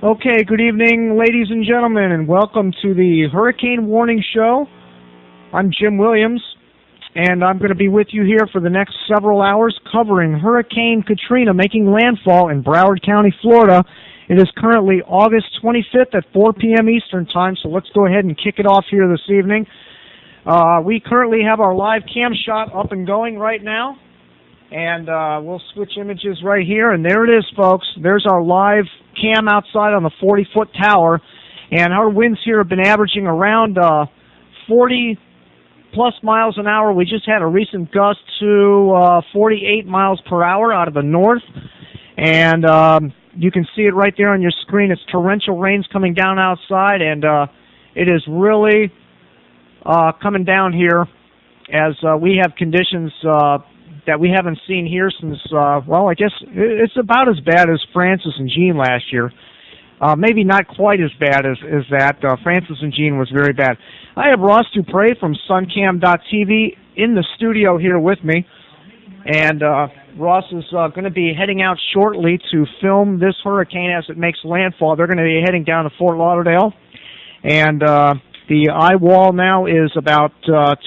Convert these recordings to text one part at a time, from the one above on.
Okay, good evening, ladies and gentlemen, and welcome to the Hurricane Warning Show. I'm Jim Williams, and I'm going to be with you here for the next several hours covering Hurricane Katrina making landfall in Broward County, Florida. It is currently August 25th at 4 p.m. Eastern Time, so let's go ahead and kick it off here this evening. We currently have our live cam shot up and going right now, and we'll switch images right here, and there it is, folks. There's our live cam outside on the 40-foot tower, and our winds here have been averaging around 40-plus miles an hour. We just had a recent gust to 48 miles per hour out of the north, and you can see it right there on your screen. It's torrential rains coming down outside, and it is really coming down here as we have conditions that we haven't seen here since, well, I guess it's about as bad as Francis and Jean last year. Maybe not quite as bad as that. Francis and Jean was very bad. I have Ross Dupre from suncam.tv in the studio here with me, and Ross is going to be heading out shortly to film this hurricane as it makes landfall. They're going to be heading down to Fort Lauderdale, and the eye wall now is about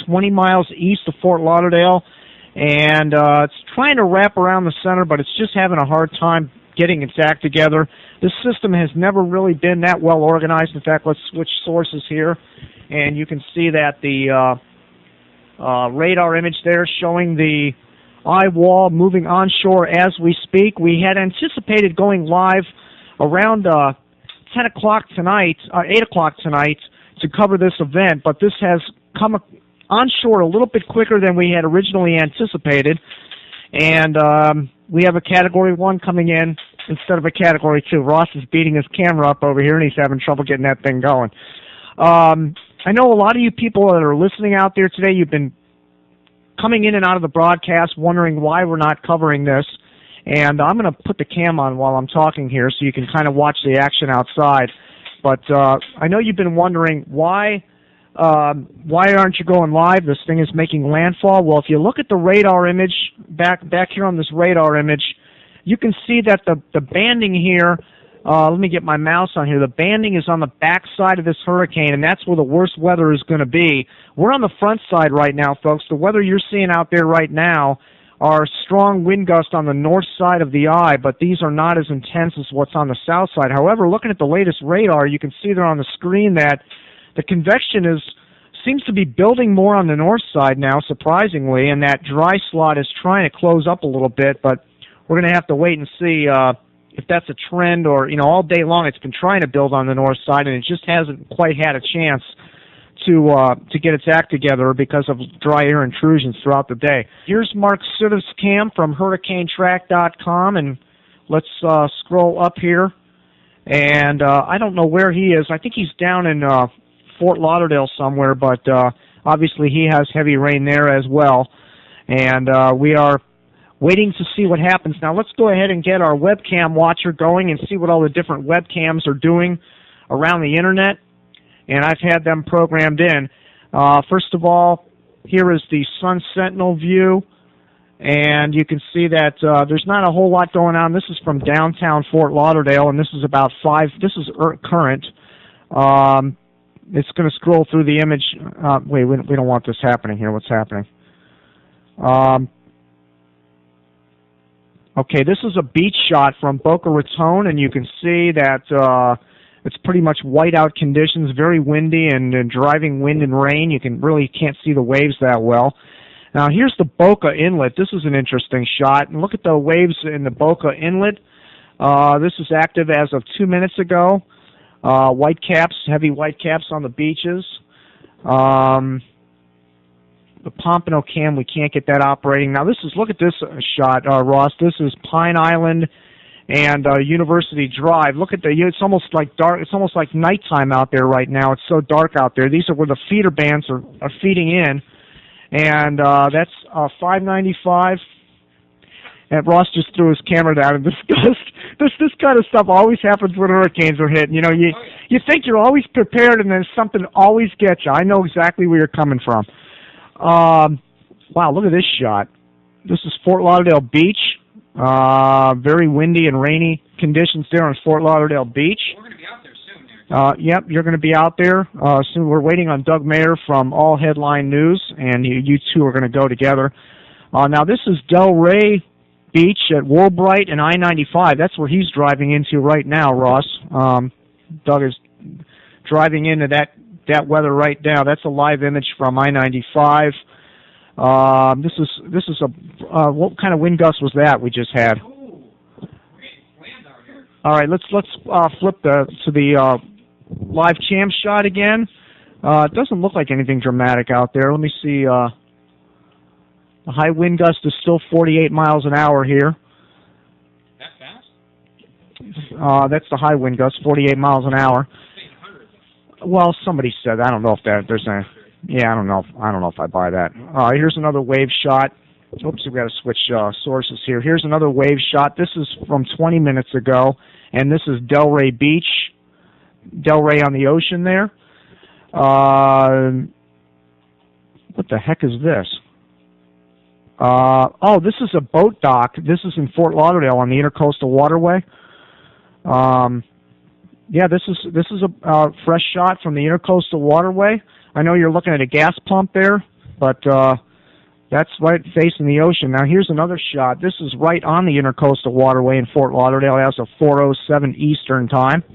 20 miles east of Fort Lauderdale, and it's trying to wrap around the center, but it's just having a hard time getting its act together. This system has never really been that well organized. In fact, let's switch sources here, and you can see that the radar image there showing the eye wall moving onshore as we speak. We had anticipated going live around 10 o'clock tonight, 8 o'clock tonight, to cover this event, but this has come onshore a little bit quicker than we had originally anticipated, and we have a Category 1 coming in instead of a Category 2. Ross is beating his camera up over here, and he's having trouble getting that thing going. I know a lot of you people that are listening out there today, you've been coming in and out of the broadcast wondering why we're not covering this, and I'm going to put the cam on while I'm talking here so you can kind of watch the action outside. But I know you've been wondering why aren't you going live? This thing is making landfall. Well, if you look at the radar image, back here on this radar image, you can see that the banding here, let me get my mouse on here, the banding is on the back side of this hurricane, and that's where the worst weather is going to be. We're on the front side right now, folks. The weather you're seeing out there right now are strong wind gusts on the north side of the eye, but these are not as intense as what's on the south side. However, looking at the latest radar, you can see there on the screen that the convection seems to be building more on the north side now, surprisingly, and that dry slot is trying to close up a little bit, but we're going to have to wait and see if that's a trend or, all day long it's been trying to build on the north side, and it just hasn't quite had a chance to get its act together because of dry air intrusions throughout the day. Here's Mark Sittiff's cam from HurricaneTrack.com, and let's scroll up here, and I don't know where he is. I think he's down in Fort Lauderdale somewhere, but obviously he has heavy rain there as well, and we are waiting to see what happens. Now let's go ahead and get our webcam watcher going and see what all the different webcams are doing around the internet, and I've had them programmed in. First of all, here is the Sun Sentinel view, and you can see that there's not a whole lot going on. This is from downtown Fort Lauderdale, and this is about this is current. It's going to scroll through the image. Wait, we don't want this happening here. What's happening? Okay, this is a beach shot from Boca Raton, and you can see that it's pretty much whiteout conditions, very windy and driving wind and rain. You can't see the waves that well. Now, here's the Boca Inlet. This is an interesting shot. And look at the waves in the Boca Inlet. This is active as of 2 minutes ago. White caps, heavy white caps on the beaches. The Pompano cam, we can't get that operating. Now look at this shot, Ross. This is Pine Island and University Drive. Look at it's almost like dark. It's almost like nighttime out there right now. It's so dark out there. These are where the feeder bands are feeding in, and that's 595. And Ross just threw his camera down in disgust. This kind of stuff always happens when hurricanes are hitting. You think you're always prepared, and then something always gets you. I know exactly where you're coming from. Wow, look at this shot. This is Fort Lauderdale Beach. Very windy and rainy conditions there on Fort Lauderdale Beach. Yep, you're going to be out there soon. We're waiting on Doug Mayer from All Headline News, and you two are going to go together. Now, this is Delray Beach at Woolbright and I-95. That's where he's driving into right now, Ross. Doug is driving into that weather right now. That's a live image from I-95. This is a what kind of wind gust was that we just had? All right, let's flip to the live cam shot again. It doesn't look like anything dramatic out there. Let me see. The high wind gust is still 48 miles an hour here. That fast? That's the high wind gust, 48 miles an hour. Well, somebody said. I don't know if there's a. Yeah, I don't know if I buy that. Here's another wave shot. Oops, we've got to switch sources here. Here's another wave shot. This is from 20 minutes ago, and this is Delray Beach. Delray on the ocean there. What the heck is this? Oh, this is a boat dock. This is in Fort Lauderdale on the Intercoastal Waterway. Yeah, this is a fresh shot from the Intercoastal Waterway. I know you're looking at a gas pump there, but that's right facing the ocean. Now here's another shot. This is right on the Intercoastal Waterway in Fort Lauderdale. It has a 4:07 Eastern time.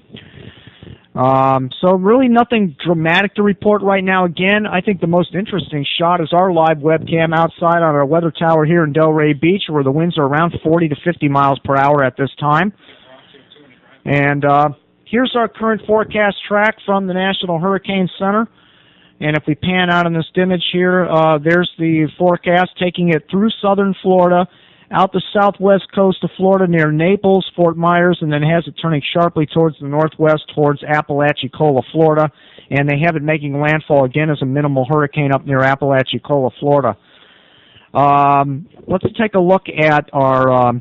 So really nothing dramatic to report right now. Again, I think the most interesting shot is our live webcam outside on our weather tower here in Delray Beach, where the winds are around 40 to 50 miles per hour at this time. And here's our current forecast track from the National Hurricane Center. And if we pan out on this image here, there's the forecast taking it through southern Florida, out the southwest coast of Florida near Naples, Fort Myers, and then has it turning sharply towards the northwest towards Apalachicola, Florida. And they have it making landfall again as a minimal hurricane up near Apalachicola, Florida. Let's take a look at our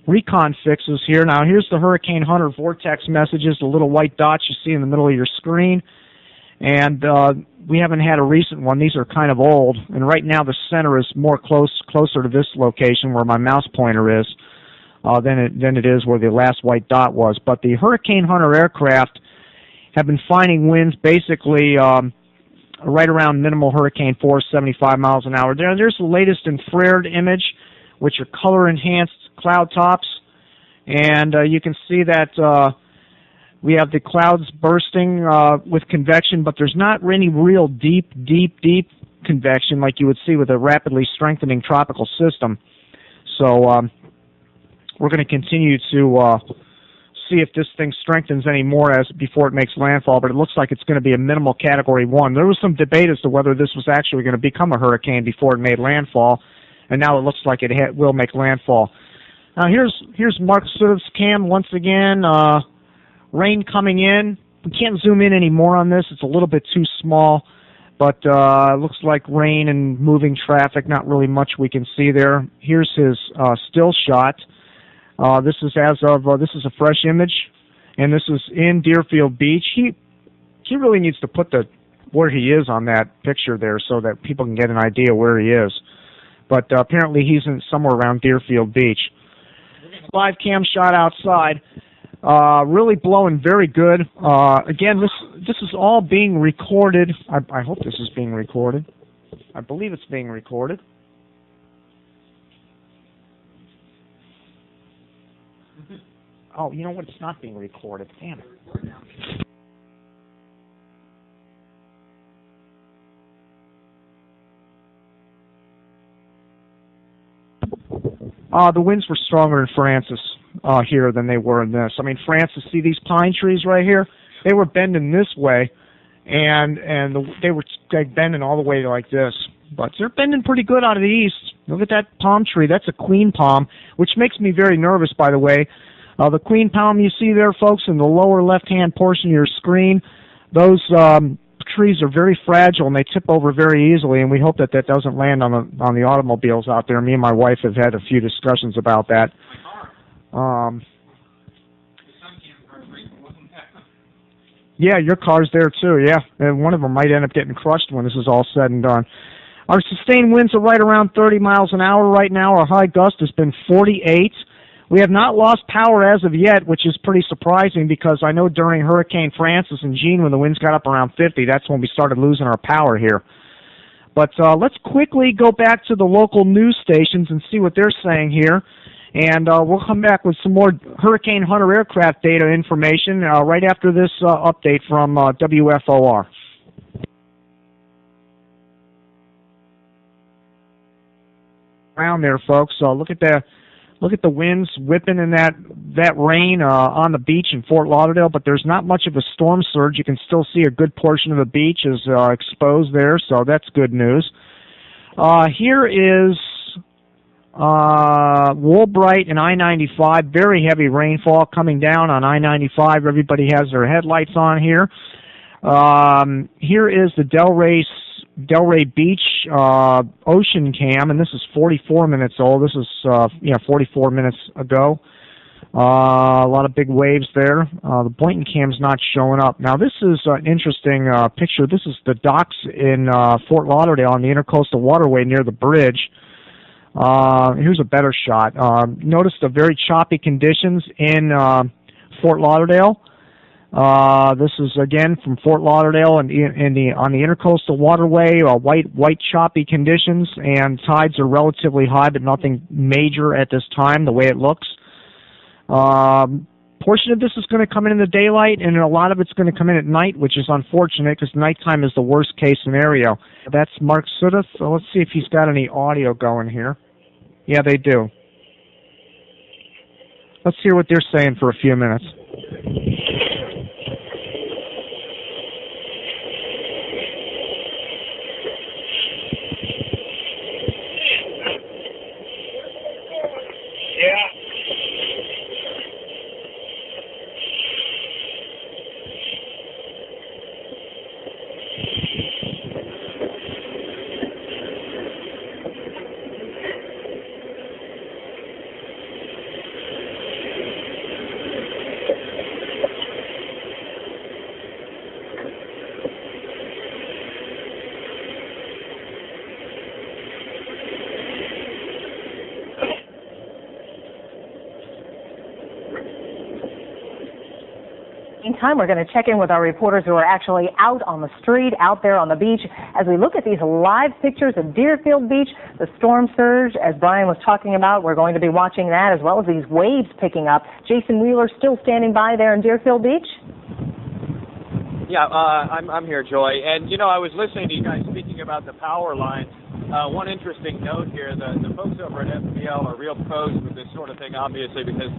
recon fixes here. Now, here's the Hurricane Hunter vortex messages, the little white dots you see in the middle of your screen. And we haven't had a recent one. These are kind of old. And right now the center is more closer to this location where my mouse pointer is than it is where the last white dot was. But the Hurricane Hunter aircraft have been finding winds basically right around minimal hurricane force, 75 miles an hour. There's the latest infrared image, which are color-enhanced cloud tops. And you can see that we have the clouds bursting with convection, but there's not any real deep convection like you would see with a rapidly strengthening tropical system. So we're going to continue to see if this thing strengthens any more before it makes landfall, but it looks like it's going to be a minimal Category 1. There was some debate as to whether this was actually going to become a hurricane before it made landfall, and now it looks like it will make landfall. Now here's Mark Sudov's cam once again. Rain coming in. We can't zoom in any more on this. It's a little bit too small, but it looks like rain and moving traffic. Not really much we can see there. Here's his still shot. This is this is a fresh image, and this is in Deerfield Beach. He really needs to put where he is on that picture there so that people can get an idea where he is. But apparently he's somewhere around Deerfield Beach. Live cam shot outside. Really blowing very good. Again, this is all being recorded. I hope this is being recorded. I believe it's being recorded. Oh, you know what? It's not being recorded. Damn it. The winds were stronger in Francis here than they were in this. I mean, Francis, see these pine trees right here? They were bending this way, and they were bending all the way like this. But they're bending pretty good out of the east. Look at that palm tree. That's a queen palm, which makes me very nervous, by the way. The queen palm you see there, folks, in the lower left-hand portion of your screen, those trees are very fragile and they tip over very easily, and we hope that doesn't land on the automobiles out there. Me and my wife have had a few discussions about that. Yeah, your car's there too, yeah. And one of them might end up getting crushed when this is all said and done. Our sustained winds are right around 30 miles an hour right now. Our high gust has been 48. We have not lost power as of yet, which is pretty surprising because I know during Hurricane Francis and Jean, when the winds got up around 50, that's when we started losing our power here. But let's quickly go back to the local news stations and see what they're saying here. And we'll come back with some more Hurricane Hunter aircraft data information right after this update from WFOR. Around there, folks. Look at the winds whipping in that rain on the beach in Fort Lauderdale, but there's not much of a storm surge. You can still see a good portion of the beach is exposed there, so that's good news. Here is Woolbright and I-95, very heavy rainfall coming down on I-95. Everybody has their headlights on here. Here is the Delray Beach ocean cam, and this is 44 minutes old. This is 44 minutes ago. A lot of big waves there. The Boynton cam's not showing up. Now this is an interesting picture. This is the docks in Fort Lauderdale on the Intercoastal Waterway near the bridge. Here's a better shot. Notice the very choppy conditions in Fort Lauderdale. This is again from Fort Lauderdale and on the Intercoastal Waterway. White choppy conditions, and tides are relatively high, but nothing major at this time. The way it looks. Portion of this is going to come in the daylight, and a lot of it's going to come in at night, which is unfortunate because nighttime is the worst case scenario. That's Mark Sudduth. So let's see if he's got any audio going here. Yeah, they do. Let's hear what they're saying for a few minutes. Meantime, we're going to check in with our reporters who are actually out on the street, out there on the beach, as we look at these live pictures of Deerfield Beach, the storm surge, as Brian was talking about. We're going to be watching that, as well as these waves picking up. Jason Wheeler still standing by there in Deerfield Beach? Yeah, I'm here, Joy. And, you know, I was listening to you guys speaking about the power lines. One interesting note here, the folks over at FPL are real pros with this sort of thing, obviously, because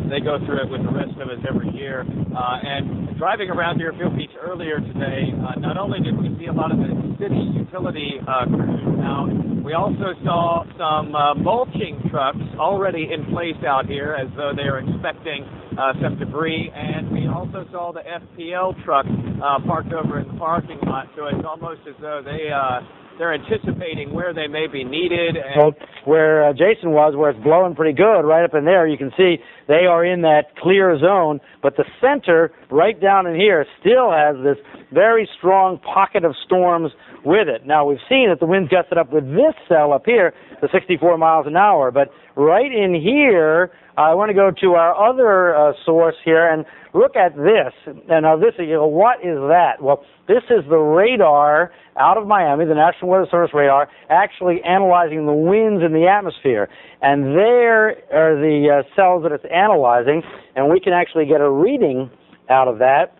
they go through it with the rest of us every year. And driving around Deerfield Beach earlier today, not only did we see a lot of the city utility crews out, we also saw some mulching trucks already in place out here as though they are expecting some debris. And we also saw the FPL truck parked over in the parking lot, so it's almost as though they're anticipating where they may be needed. And where Jason was, where it's blowing pretty good, right up in there, you can see they are in that clear zone, but the center, right down in here, still has this very strong pocket of storms with it. Now, we've seen that the winds gusted up with this cell up here to 64 miles an hour, but right in here, I want to go to our other source here and look at this. And now this, what is that? Well, this is the radar out of Miami, the National Weather Service radar, actually analyzing the winds in the atmosphere. And there are the cells that it's analyzing, and we can actually get a reading out of that,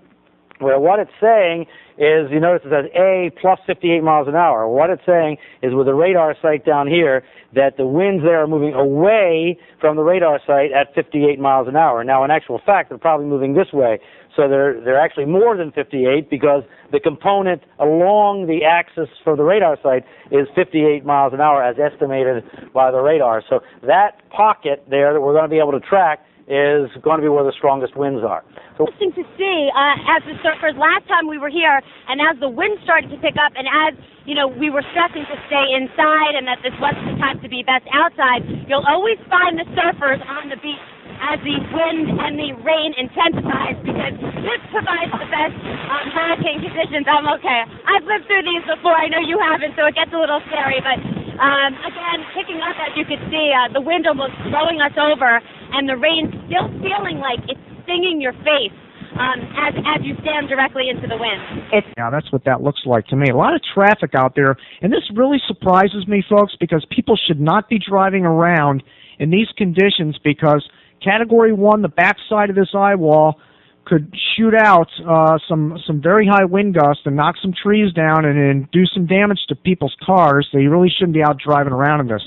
where what it's saying is, you notice it says A plus 58 miles an hour. What it's saying is with the radar site down here that the winds there are moving away from the radar site at 58 miles an hour. Now, in actual fact, they're probably moving this way. So they're actually more than 58 because the component along the axis for the radar site is 58 miles an hour as estimated by the radar. So that pocket there that we're going to be able to track is going to be where the strongest winds are. So interesting to see as the surfers last time we were here, and as the wind started to pick up, and as we were stressing to stay inside, and that this wasn't the time to be best outside. You'll always find the surfers on the beach as the wind and the rain intensifies, because this provides the best hurricane conditions. I'm okay. I've lived through these before. I know you haven't, so it gets a little scary, but Again, picking up, as you can see, the wind almost blowing us over, and the rain still feeling like it's stinging your face as you stand directly into the wind. Yeah, that's what that looks like to me. A lot of traffic out there, and this really surprises me, folks, because people should not be driving around in these conditions because Category 1, the backside of this eye wall, could shoot out some very high wind gusts and knock some trees down and do some damage to people's cars. So you really shouldn't be out driving around in this.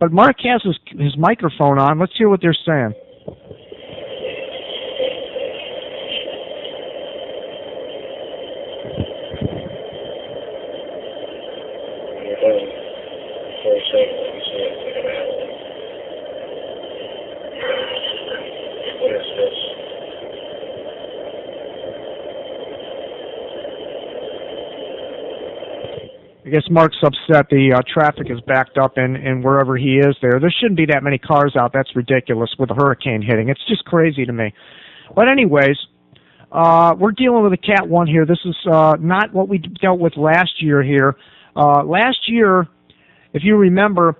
But Mark has his microphone on. Let's hear what they're saying. I guess Mark's upset the traffic is backed up and wherever he is there. There shouldn't be that many cars out. That's ridiculous with a hurricane hitting. It's just crazy to me. But anyways, we're dealing with a Cat 1 here. This is not what we dealt with last year here. Last year, if you remember,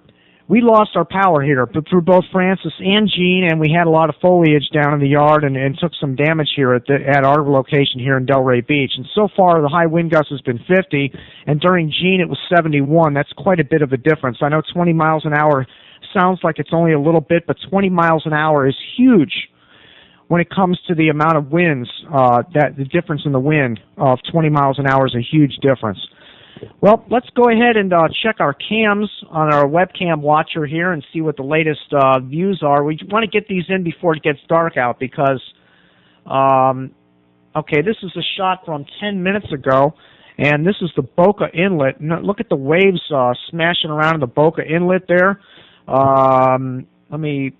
we lost our power here through both Francis and Jean, and we had a lot of foliage down in the yard and took some damage here at our location here in Delray Beach. And so far, the high wind gust has been 50, and during Jean it was 71. That's quite a bit of a difference. I know 20 miles an hour sounds like it's only a little bit, but 20 miles an hour is huge when it comes to the amount of winds. The difference in the wind of 20 miles an hour is a huge difference. Well, let's go ahead and check our cams on our webcam watcher here and see what the latest views are. We want to get these in before it gets dark out because, okay, this is a shot from 10 minutes ago, and this is the Boca Inlet. Look at the waves smashing around in the Boca Inlet there. Let me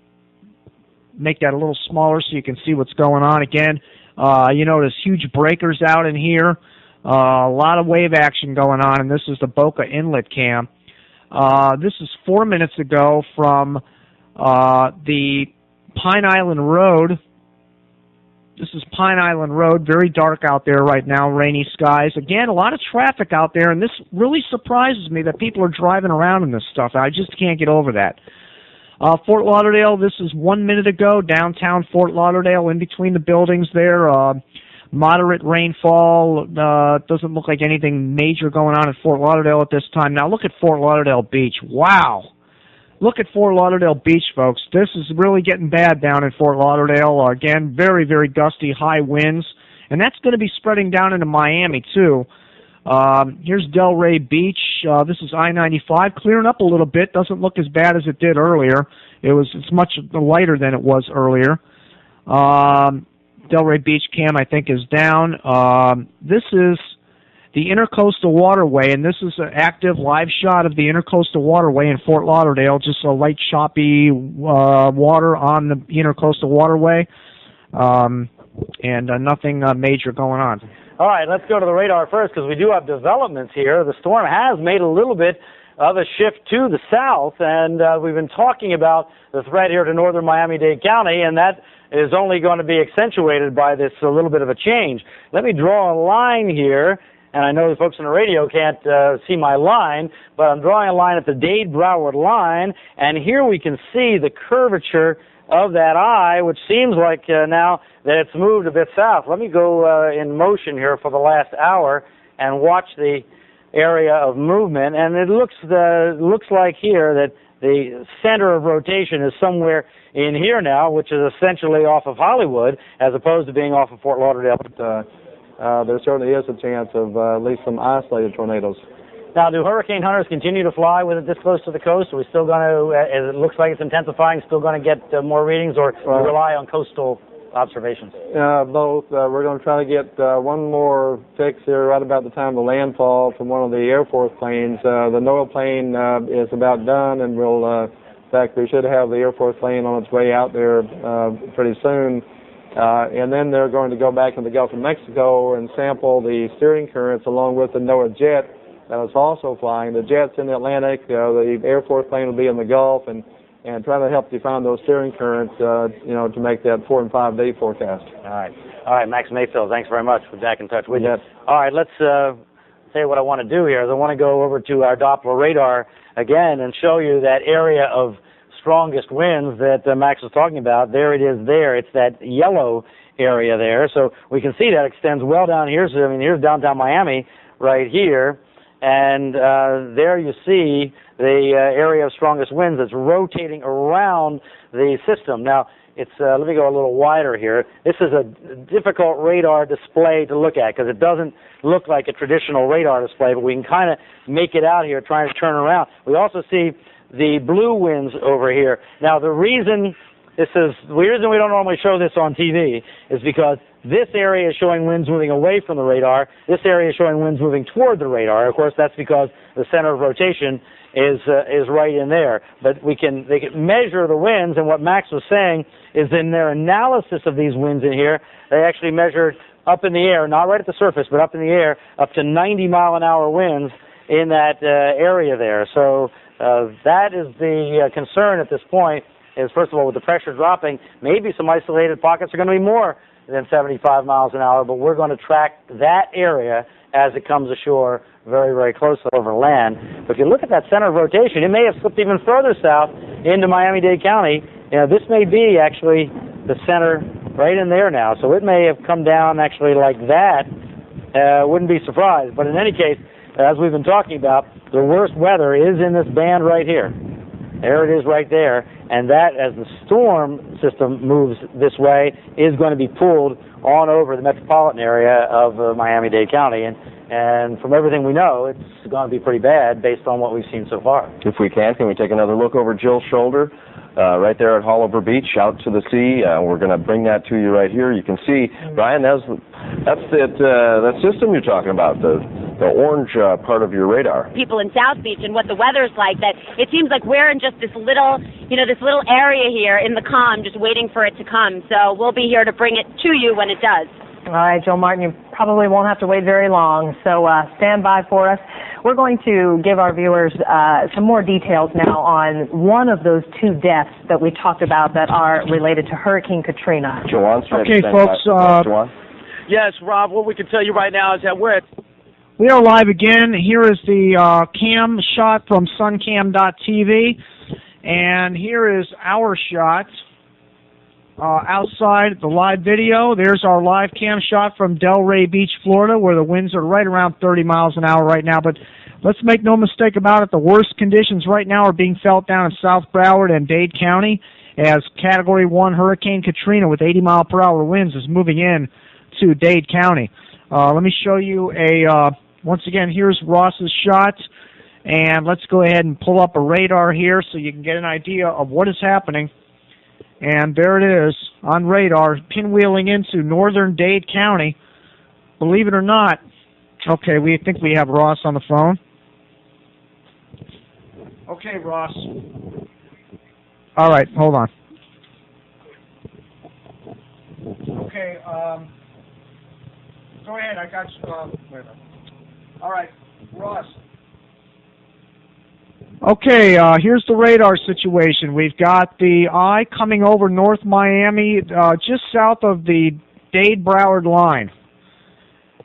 make that a little smaller so you can see what's going on again. You know, there's huge breakers out in here. A lot of wave action going on, and this is the Boca Inlet cam. This is 4 minutes ago from the Pine Island Road. This is Pine Island Road, very dark out there right now, rainy skies. Again, a lot of traffic out there, and this really surprises me that people are driving around in this stuff. I just can't get over that. Fort Lauderdale, this is 1 minute ago, downtown Fort Lauderdale, in between the buildings there. Moderate rainfall. Doesn't look like anything major going on in Fort Lauderdale at this time. Now look at Fort Lauderdale Beach. Wow. Look at Fort Lauderdale Beach, folks. This is really getting bad down in Fort Lauderdale. Again, very, very gusty, high winds. And that's going to be spreading down into Miami, too. Here's Delray Beach. This is I-95. Clearing up a little bit. Doesn't look as bad as it did earlier. It's much lighter than it was earlier. Delray Beach cam, I think, is down. This is the Intercoastal Waterway, and this is an active live shot of the Intercoastal Waterway in Fort Lauderdale, just a light, choppy water on the Intercoastal Waterway, and nothing major going on. All right, let's go to the radar first because we do have developments here. The storm has made a little bit of a shift to the south, and we've been talking about the threat here to northern Miami-Dade County, and that is only going to be accentuated by this a little bit of a change. Let me draw a line here, and I know the folks on the radio can't see my line, but I'm drawing a line at the Dade-Broward line, and here we can see the curvature of that eye, which seems like now that it's moved a bit south. Let me go in motion here for the last hour and watch the area of movement, and it looks like here that the center of rotation is somewhere in here now, which is essentially off of Hollywood, as opposed to being off of Fort Lauderdale. There certainly is a chance of at least some isolated tornadoes. Now, do hurricane hunters continue to fly with it this close to the coast? Are we still going to, as it looks like it's intensifying, still going to get more readings, or rely on coastal observations? Both. We're going to try to get one more fix here right about the time of the landfall from one of the Air Force planes. The NOAA plane is about done, and we'll, in fact, we should have the Air Force plane on its way out there pretty soon. And then they're going to go back in the Gulf of Mexico and sample the steering currents along with the NOAA jet that is also flying. The jet's in the Atlantic. The Air Force plane will be in the Gulf, and try to help define those steering currents, to make that 4 and 5 day forecast. All right, Max Mayfield, thanks very much. We're back in touch with you. All right, let's tell you what I want to do here is I want to go over to our Doppler radar again and show you that area of strongest winds that Max was talking about. There it is there. It's that yellow area there. So we can see that extends well down here. So, I mean, here's downtown Miami right here. And there you see the area of strongest winds that's rotating around the system. Now, it's let me go a little wider here. This is a difficult radar display to look at because it doesn't look like a traditional radar display, but we can kind of make it out here trying to turn around. We also see the blue winds over here. Now, the reason we don't normally show this on TV is because this area is showing winds moving away from the radar. This area is showing winds moving toward the radar. Of course, that's because the center of rotation is right in there. But they can measure the winds, and what Max was saying is in their analysis of these winds in here, they actually measured up in the air, not right at the surface, but up in the air, up to 90-mile-an-hour winds in that area there. So that is the concern at this point, is first of all, with the pressure dropping, maybe some isolated pockets are going to be more than 75 miles an hour, but we're going to track that area as it comes ashore very, very closely over land. But if you look at that center of rotation, it may have slipped even further south into Miami-Dade County. You know, this may be actually the center right in there now, so it may have come down actually like that. Wouldn't be surprised. But in any case, as we've been talking about, the worst weather is in this band right here. There it is right there. And that, as the storm system moves this way, is going to be pulled on over the metropolitan area of Miami-Dade County. And from everything we know, it's going to be pretty bad based on what we've seen so far. If we can we take another look over Jill's shoulder? Right there at Haulover Beach, out to the sea. We're going to bring that to you right here. You can see, Brian, that's that system you're talking about, the orange part of your radar. People in South Beach and what the weather's like, that it seems like we're in just this little area here in the calm, just waiting for it to come. So we'll be here to bring it to you when it does. All right, Joe Martin, you probably won't have to wait very long, so stand by for us. We're going to give our viewers some more details now on one of those two deaths that we talked about that are related to Hurricane Katrina. Joanne's okay, folks. Yes, Rob, what we can tell you right now is that we are live again. Here is the cam shot from suncam.tv, and here is our shot. Outside the live video, there's our live cam shot from Delray Beach, Florida, where the winds are right around 30 miles an hour right now. But let's make no mistake about it, the worst conditions right now are being felt down in South Broward and Dade County as Category 1 Hurricane Katrina with 80-mile-per-hour winds is moving in to Dade County. Let me show you once again, here's Ross's shot, and let's go ahead and pull up a radar here so you can get an idea of what is happening. And there it is on radar, pinwheeling into northern Dade County. Believe it or not. Okay, we think we have Ross on the phone. Okay, Ross. All right, hold on. Okay, go ahead. I got you. Wait a minute. All right, Ross. Okay, here's the radar situation. We've got the eye coming over North Miami, just south of the Dade-Broward line.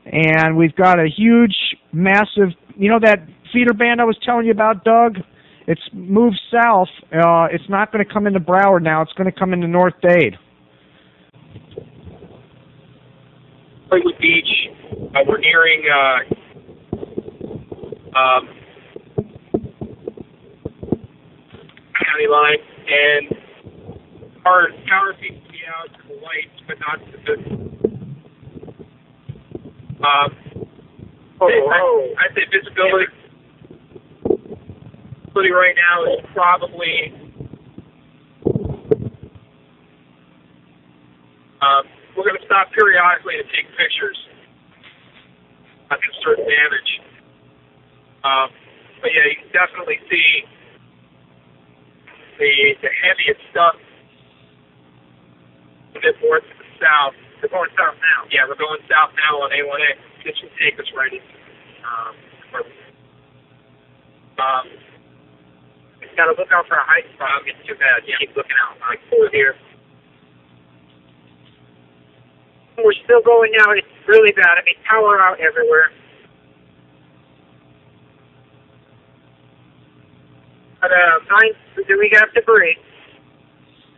And we've got a huge, massive, you know that feeder band I was telling you about, Doug? It's moved south. It's not going to come into Broward now. It's going to come into North Dade. Lakewood Beach, we're nearing county line, and our tower seems to be out to the light, but not to the I'd say visibility right now is probably we're going to stop periodically to take pictures of certain damage. But yeah, you can definitely see the heaviest stuff a bit more to the south. We're going south now. Yeah, we're going south now on A1A. It should take us right into got to look out for a high spot. I'm getting too bad. Yeah, keep looking out. Like forward here. We're still going now. It's really bad. I mean, power out everywhere. we got debris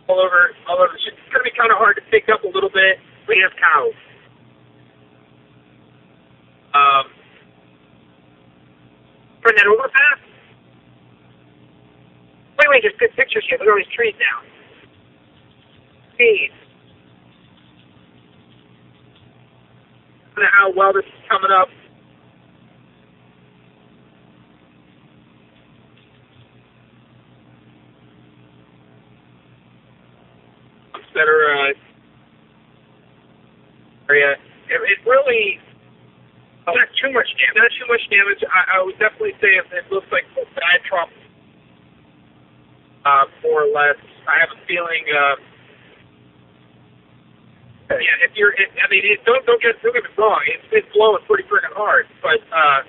all over. It's going to be kind of hard to pick up a little bit. We have cows. From that overpass? Wait, there's good pictures here. Look at all these trees now. Speed. I don't know how well this is coming up. Better area. It really not too much damage. Not too much damage. I would definitely say it looks like a bad Trump, more or less. I have a feeling. Yeah, don't get me wrong. It's blowing pretty freaking hard, but I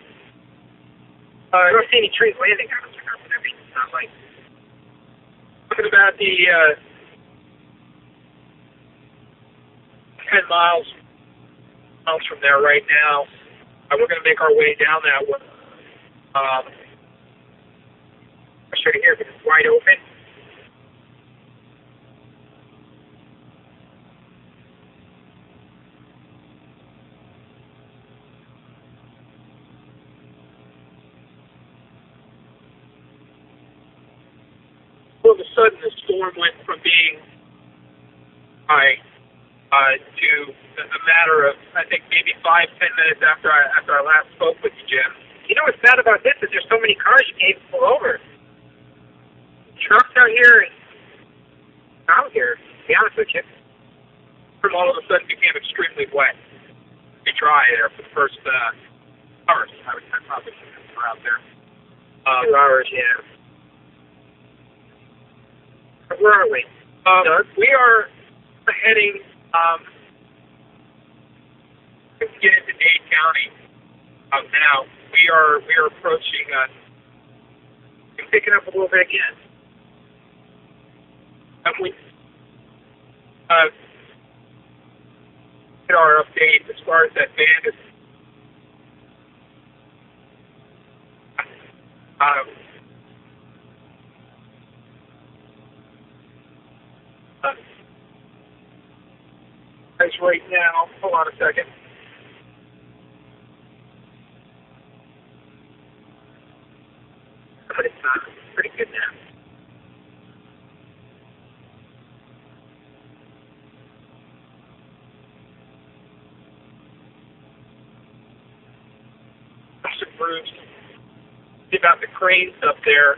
don't see any trees landing on us. I mean, it's not like talking about the 10 miles from there right now. We're going to make our way down that one. I'll show you here because it's wide open. All of a sudden, the storm went from being high to a matter of, I think, maybe 5-10 minutes after I last spoke with you, Jim. You know what's bad about this is there's so many cars you can't pull over. Trucks out here and out here, to be honest with you, all of a sudden became extremely wet. Be dry there for the first hours. I would probably were out there. 2 hours, yeah. Where are we? We are heading. Get into Dade County. Now we are approaching. Picking up a little bit again. We get our update as far as that band is. Right now, hold on a second. But it's pretty good now. Some roofs. See about the cranes up there.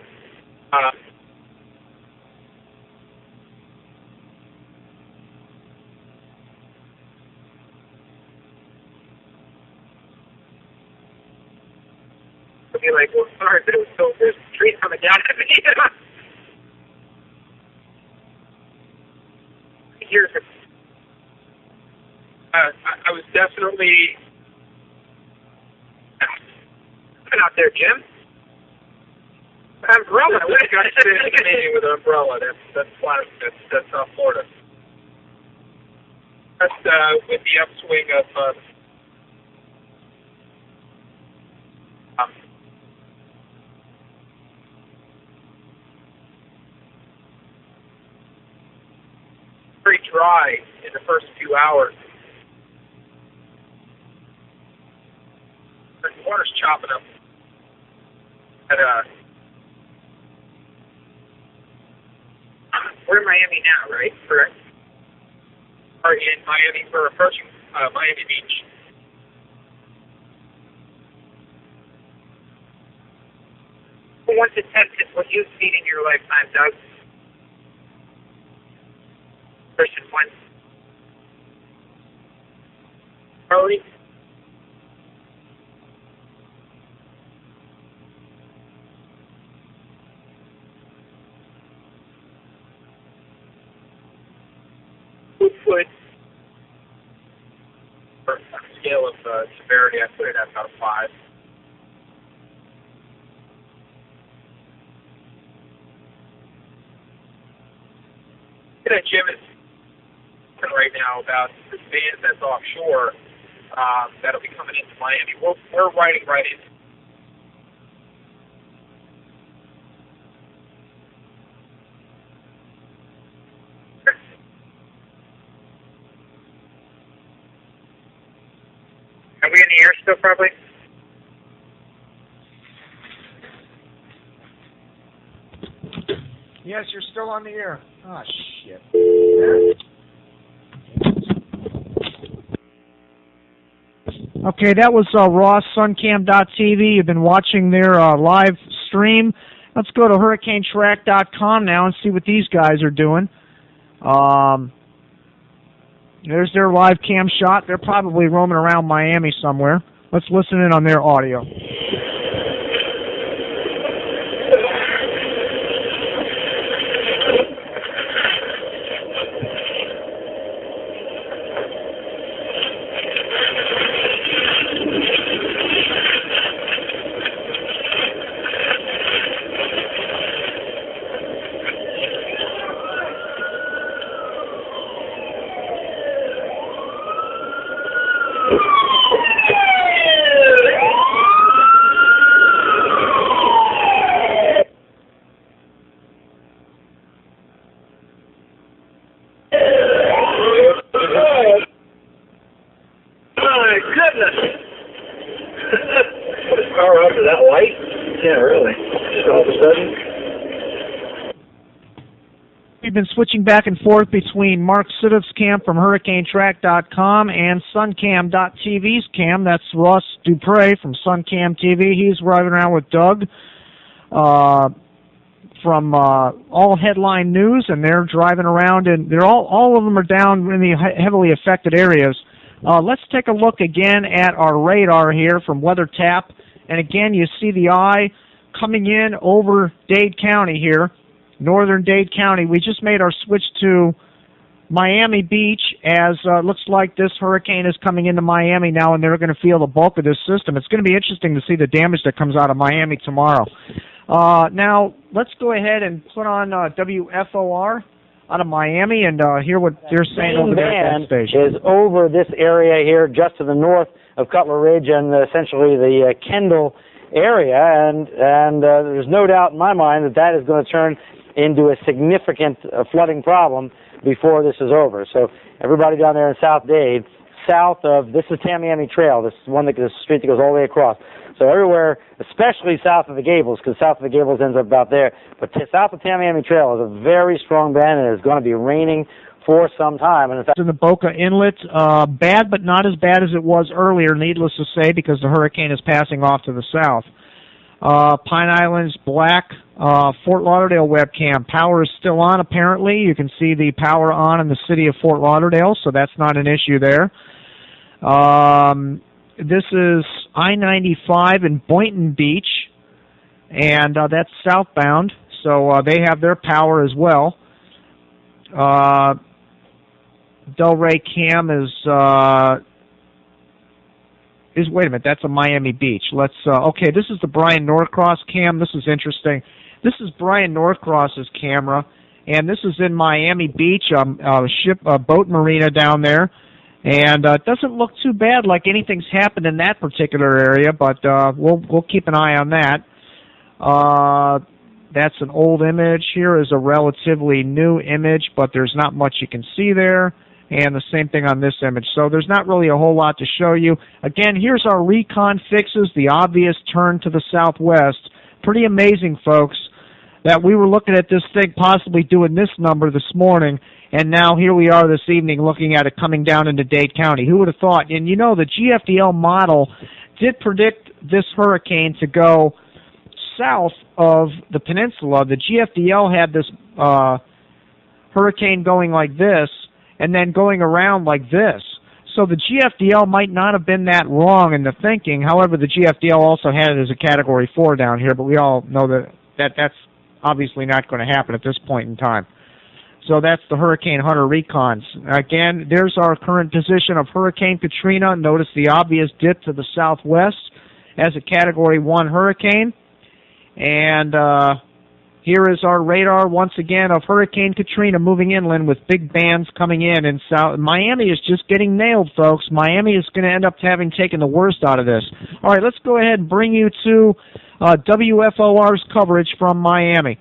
Be like, well, sorry, but it was so there's trees coming down at me. Here's I was definitely out there, Jim. Umbrella. What a guy Canadian with an umbrella. That's classic. That's South Florida. That's with the upswing of. Very dry in the first few hours. The water's chopping up at we're in Miami now, right? Correct. Or in Miami, we're approaching Miami Beach. Once it's tested, what you've seen in your lifetime, Doug? Versus one. Early. Foot. On a scale of severity, I put it at about a 5. Jim is right now about this band that's offshore that'll be coming into Miami. We're riding right in. Are we in the air still, probably? Yes, you're still on the air. Oh, shit. Okay, that was Ross, suncam.tv. You've been watching their live stream. Let's go to hurricanetrack.com now and see what these guys are doing. There's their live cam shot. They're probably roaming around Miami somewhere. Let's listen in on their audio. We've been switching back and forth between Mark Sidov's cam from HurricaneTrack.com and SunCam.tv's cam. That's Ross Dupre from SunCam TV. He's riding around with Doug from All Headline News, and they're driving around, and they're all of them are down in the heavily affected areas. Let's take a look again at our radar here from WeatherTap, and again you see the eye coming in over Dade County here. Northern Dade County. We just made our switch to Miami Beach as looks like this hurricane is coming into Miami now, and they're going to feel the bulk of this system. It's going to be interesting to see the damage that comes out of Miami tomorrow. Now, let's go ahead and put on WFOR out of Miami and hear what they're saying over there at that station. Is over this area here just to the north of Cutler Ridge and essentially the Kendall area, and there's no doubt in my mind that that is going to turn into a significant flooding problem before this is over. So everybody down there in South Dade, south of, this is Tamiami Trail, this is the street that goes all the way across. So everywhere, especially south of the Gables, because south of the Gables ends up about there, but south of Tamiami Trail is a very strong bend, and it's going to be raining for some time. And in fact, in the Boca Inlet, bad but not as bad as it was earlier, needless to say, because the hurricane is passing off to the south. Pine Island's black. Fort Lauderdale webcam. Power is still on, apparently. You can see the power on in the city of Fort Lauderdale, so that's not an issue there. This is I-95 in Boynton Beach, and that's southbound, so they have their power as well. Delray Cam is wait a minute, that's a Miami Beach. Let's okay, this is the Brian Norcross cam. This is interesting. This is Brian Norcross's camera, and this is in Miami Beach, boat marina down there, and it doesn't look too bad, like anything's happened in that particular area, but we'll keep an eye on that. That's an old image. Here is a relatively new image, but there's not much you can see there. And the same thing on this image. So there's not really a whole lot to show you. Again, here's our recon fixes, the obvious turn to the southwest. Pretty amazing, folks, that we were looking at this thing possibly doing this number this morning, and now here we are this evening looking at it coming down into Dade County. Who would have thought? And you know, the GFDL model did predict this hurricane to go south of the peninsula. The GFDL had this hurricane going like this, and then going around like this. So the GFDL might not have been that wrong in the thinking. However, the GFDL also had it as a Category 4 down here, but we all know that's obviously not going to happen at this point in time. So that's the Hurricane Hunter recons. Again, there's our current position of Hurricane Katrina. Notice the obvious dip to the southwest as a Category 1 hurricane. And here is our radar once again of Hurricane Katrina moving inland with big bands coming in. And Miami is just getting nailed, folks. Miami is going to end up having taken the worst out of this. All right, let's go ahead and bring you to WFOR's coverage from Miami.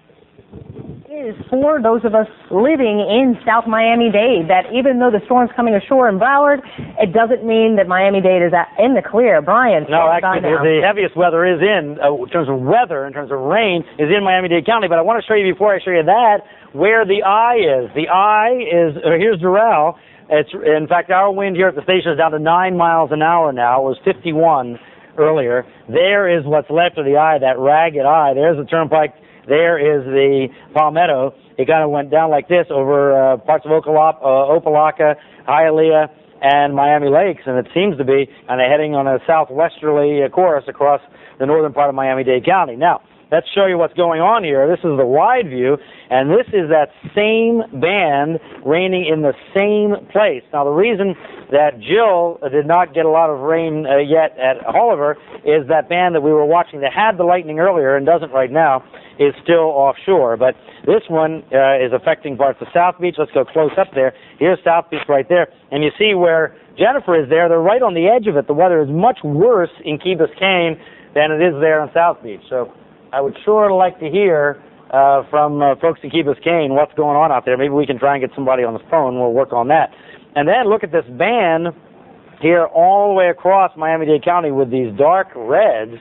is for those of us living in South Miami-Dade, that even though the storm's coming ashore in Broward, it doesn't mean that Miami-Dade is in the clear. Brian, no, actually, the heaviest weather is in terms of weather, in terms of rain, is in Miami-Dade County. But I want to show you, before I show you that, where the eye is. The eye is, here's Doral. It's, in fact, our wind here at the station is down to 9 miles an hour now. It was 51 earlier. There is what's left of the eye, that ragged eye. There's the turnpike. There is the Palmetto. It kind of went down like this over parts of Opelika, Hialeah, and Miami Lakes, and it seems to be kind of heading on a southwesterly course across the northern part of Miami-Dade County. Now, let's show you what's going on here. This is the wide view, and this is that same band raining in the same place. Now, the reason that Jill did not get a lot of rain yet at Oliver is that band that we were watching that had the lightning earlier and doesn't right now is still offshore. But this one is affecting parts of South Beach. Let's go close up there. Here's South Beach right there. And you see where Jennifer is there. They're right on the edge of it. The weather is much worse in Key Biscayne than it is there in South Beach. So I would sure like to hear from folks in Key Biscayne what's going on out there. Maybe we can try and get somebody on the phone. We'll work on that. And then look at this band here all the way across Miami-Dade County with these dark reds.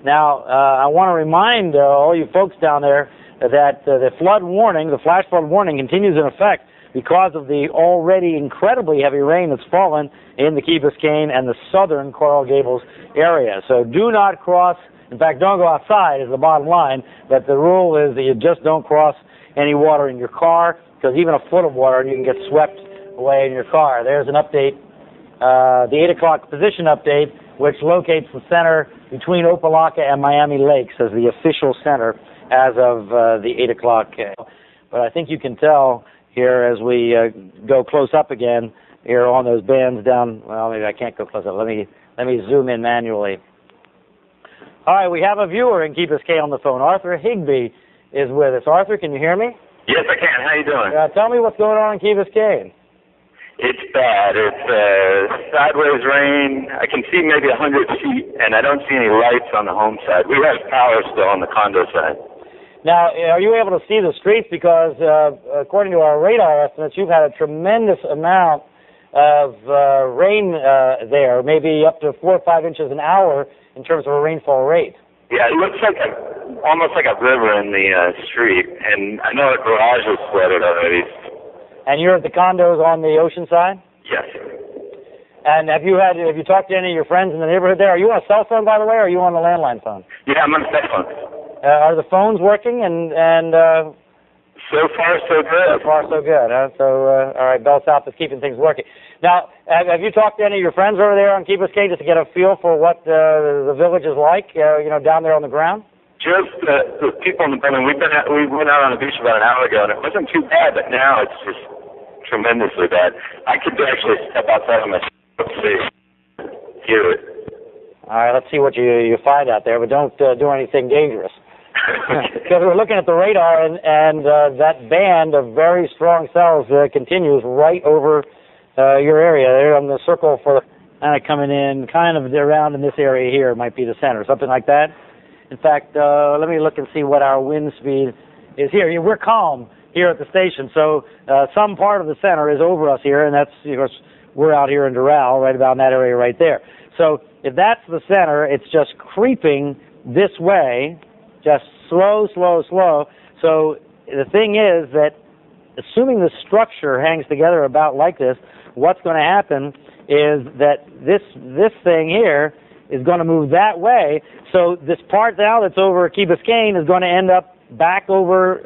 Now, I want to remind all you folks down there that the flood warning, the flash flood warning, continues in effect because of the already incredibly heavy rain that's fallen in the Key Biscayne and the southern Coral Gables area. So do not cross. In fact, don't go outside is the bottom line, but the rule is that you just don't cross any water in your car, because even a foot of water and you can get swept away in your car. There's an update, the 8 o'clock position update, which locates the center between Opelika and Miami Lakes as the official center as of the 8 o'clock. But I think you can tell here as we go close up again here on those bands down. Well, maybe I can't go close up. Let me zoom in manually. All right, we have a viewer in Key Biscayne on the phone. Arthur Higbee is with us. Arthur, can you hear me? Yes, I can. How you doing? Tell me what's going on in Key Biscayne. It's bad. It's sideways rain. I can see maybe 100 feet, and I don't see any lights on the home side. We have power still on the condo side. Now, are you able to see the streets? Because according to our radar estimates, you've had a tremendous amount of rain there, maybe up to 4 or 5 inches an hour in terms of a rainfall rate. Yeah, it looks like almost like a river in the street, and I know the garage is flooded already. And you're at the condos on the ocean side? Yes. And have you talked to any of your friends in the neighborhood there? Are you on a cell phone, by the way, or are you on a landline phone? Yeah, I'm on a cell phone. Are the phones working? And so far, so good. So far, so good. Huh? So, all right, Bell South is keeping things working. Now, have you talked to any of your friends over there on Key Biscayne just to get a feel for what the village is like, down there on the ground? Just the people in the building. We went out on the beach about an hour ago, and it wasn't too bad, but now it's just tremendously bad. I could actually step outside on my hear it. All right, let's see what you find out there, but don't do anything dangerous. Because we're looking at the radar, and that band of very strong cells continues right over your area. There on the circle for kind of coming in, kind of around in this area here might be the center, something like that. In fact, let me look and see what our wind speed is here. We're calm here at the station, so some part of the center is over us here, and that's, of course, we're out here in Doral, right about in that area right there. So if that's the center, it's just creeping this way, just slow, slow, slow. So the thing is that assuming the structure hangs together about like this, what's going to happen is that this thing here is going to move that way. So this part now that's over Key Biscayne is going to end up back over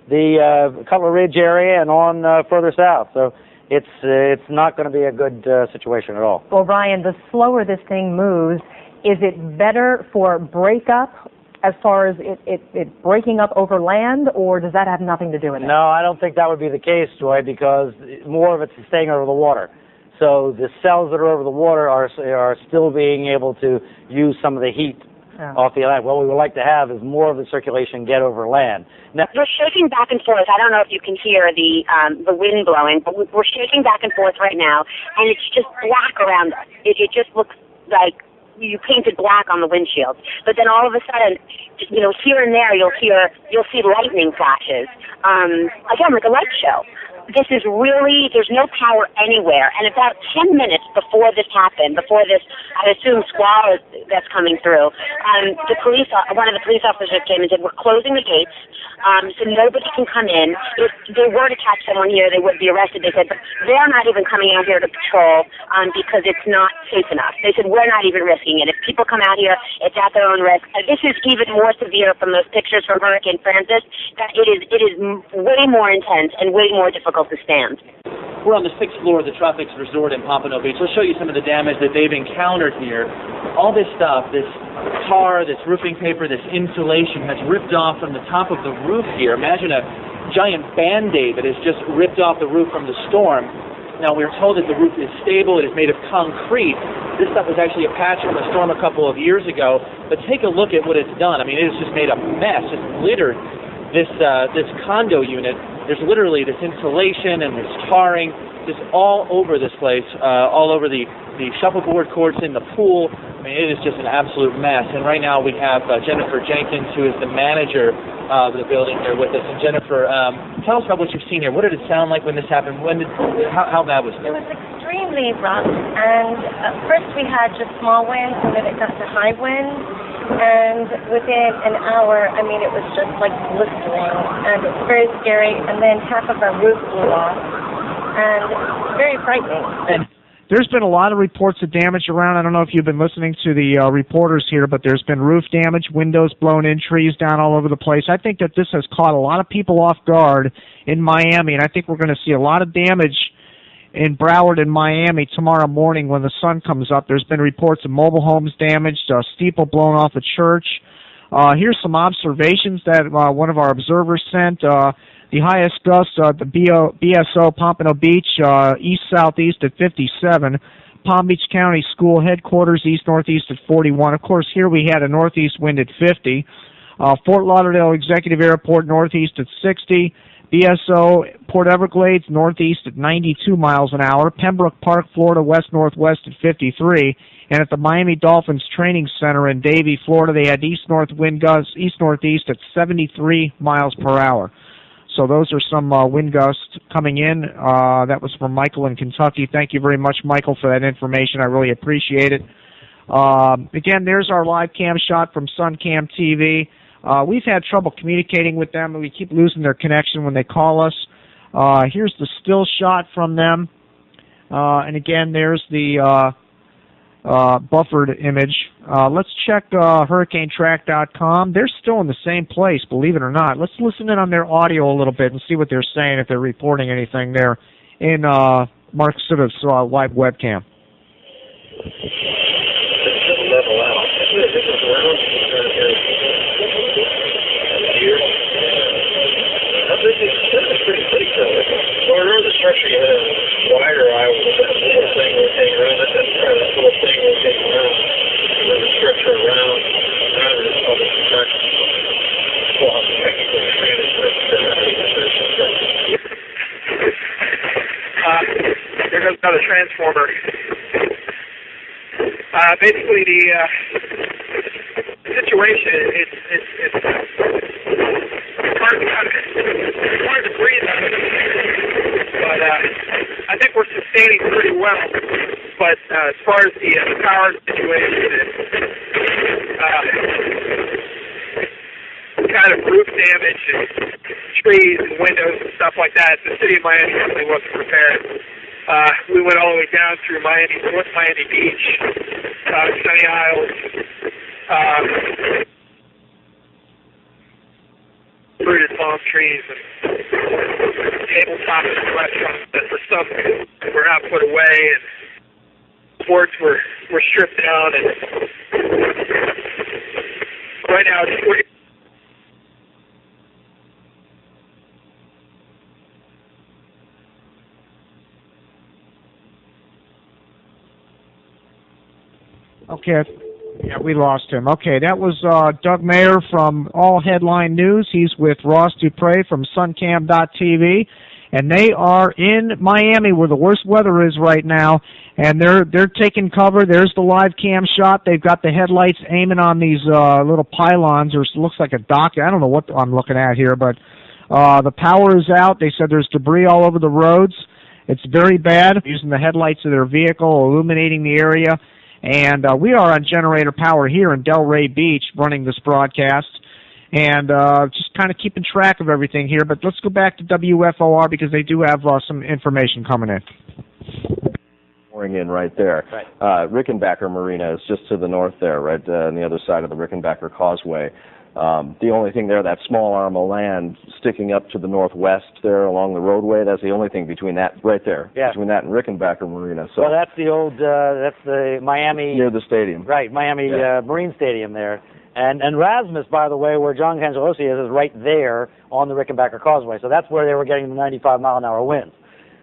the Cutler Ridge area and on further south. So it's not going to be a good situation at all. Well, Brian, the slower this thing moves, is it better for breakup as far as it breaking up over land, or does that have nothing to do with it? No, I don't think that would be the case, Joy, because more of it's staying over the water. So the cells that are over the water are still being able to use some of the heat off the land. What we would like to have is more of the circulation get over land. Now, we're shaking back and forth. I don't know if you can hear the wind blowing, but we're shaking back and forth right now, and it's just black around us. It just looks like you painted black on the windshield. But then all of a sudden, here and there you'll see lightning flashes. Again, like a light show. This is really, there's no power anywhere. And about 10 minutes before this happened, before this, I assume, squall that's coming through, one of the police officers came and said, we're closing the gates, so nobody can come in. If they were to catch someone here, they would be arrested. They said, but they're not even coming out here to patrol because it's not safe enough. They said, we're not even risking it. If people come out here, it's at their own risk. This is even more severe from those pictures from Hurricane Francis, that it is way more intense and way more difficult to stand. We're on the 6th floor of the Tropics Resort in Pompano Beach. We'll show you some of the damage that they've encountered here. All this stuff, this tar, this roofing paper, this insulation has ripped off from the top of the roof here. Imagine a giant Band-Aid that has just ripped off the roof from the storm. Now, we're told that the roof is stable. It is made of concrete. This stuff was actually a patch from a storm a couple of years ago. But take a look at what it's done. I mean, it has just made a mess, just littered this condo unit. There's literally this insulation and this tarring just all over this place, all over the shuffleboard courts in the pool. I mean, it is just an absolute mess. And right now we have Jennifer Jenkins, who is the manager of the building, here with us. And Jennifer, tell us about what you've seen here. What did it sound like when this happened? How bad was it? It was extremely rough. And first we had just small winds, and then it got to high winds. And within an hour, I mean, it was just like blistering, and it was very scary. And then half of our roof blew off, and very frightening. And there's been a lot of reports of damage around. I don't know if you've been listening to the reporters here, but there's been roof damage, windows blown in, trees down all over the place. I think that this has caught a lot of people off guard in Miami, and I think we're going to see a lot of damage in Broward and Miami tomorrow morning when the sun comes up. There's been reports of mobile homes damaged, a steeple blown off a church. Here's some observations that one of our observers sent. The highest gust, the BSO, Pompano Beach, east-southeast at 57. Palm Beach County School Headquarters, east-northeast at 41. Of course, here we had a northeast wind at 50. Fort Lauderdale Executive Airport, northeast at 60. BSO, Port Everglades, northeast at 92 miles an hour. Pembroke Park, Florida, west-northwest at 53. And at the Miami Dolphins Training Center in Davie, Florida, they had east-north wind gusts, east-northeast at 73 miles per hour. So those are some wind gusts coming in. That was from Michael in Kentucky. Thank you very much, Michael, for that information. I really appreciate it. Again, there's our live cam shot from SunCam TV. We've had trouble communicating with them, and we keep losing their connection when they call us. Here's the still shot from them. And again, there's the buffered image. Let's check hurricanetrack.com. They're still in the same place, believe it or not. Let's listen in on their audio a little bit and see what they're saying, if they're reporting anything there in Mark Sivov's live webcam. Well, remember the structure you had wider aisle with that little thing rotating around. That's part of this little thing rotating around. And then the structure around that is called a contraction. Well, technically, the fan is there goes another transformer. Basically, the situation it's hard to breathe on it. But I think we're sustaining pretty well. But as far as the power situation, kind of roof damage and trees and windows and stuff like that, the city of Miami really wasn't prepared. We went all the way down through North Miami Beach, Sunny Isles, fruited palm trees and tabletops and restaurants that for some were not put away, and sports were stripped down, and right now we're Okay. Yeah, we lost him. Okay, that was Doug Mayer from All Headline News. He's with Ross Dupre from SunCam.tv. and they are in Miami where the worst weather is right now, and they're taking cover. There's the live cam shot. They've got the headlights aiming on these little pylons, or it looks like a dock. I don't know what I'm looking at here, but the power is out. They said there's debris all over the roads. It's very bad. Using the headlights of their vehicle, illuminating the area. And we are on generator power here in Delray Beach running this broadcast. And just kind of keeping track of everything here. But let's go back to WFOR because they do have some information coming in. Pouring in right there. Right. Rickenbacker Marina is just to the north there, right on the other side of the Rickenbacker Causeway. The only thing there, that small arm of land sticking up to the northwest there along the roadway, that's the only thing between that, right there, between that and Rickenbacker Marina. So well, that's the old, that's the Miami... Near the stadium. Right, Miami Marine Stadium there. And Rasmus, by the way, where John Cangelosi is right there on the Rickenbacker Causeway. So that's where they were getting the 95-mile-an-hour winds,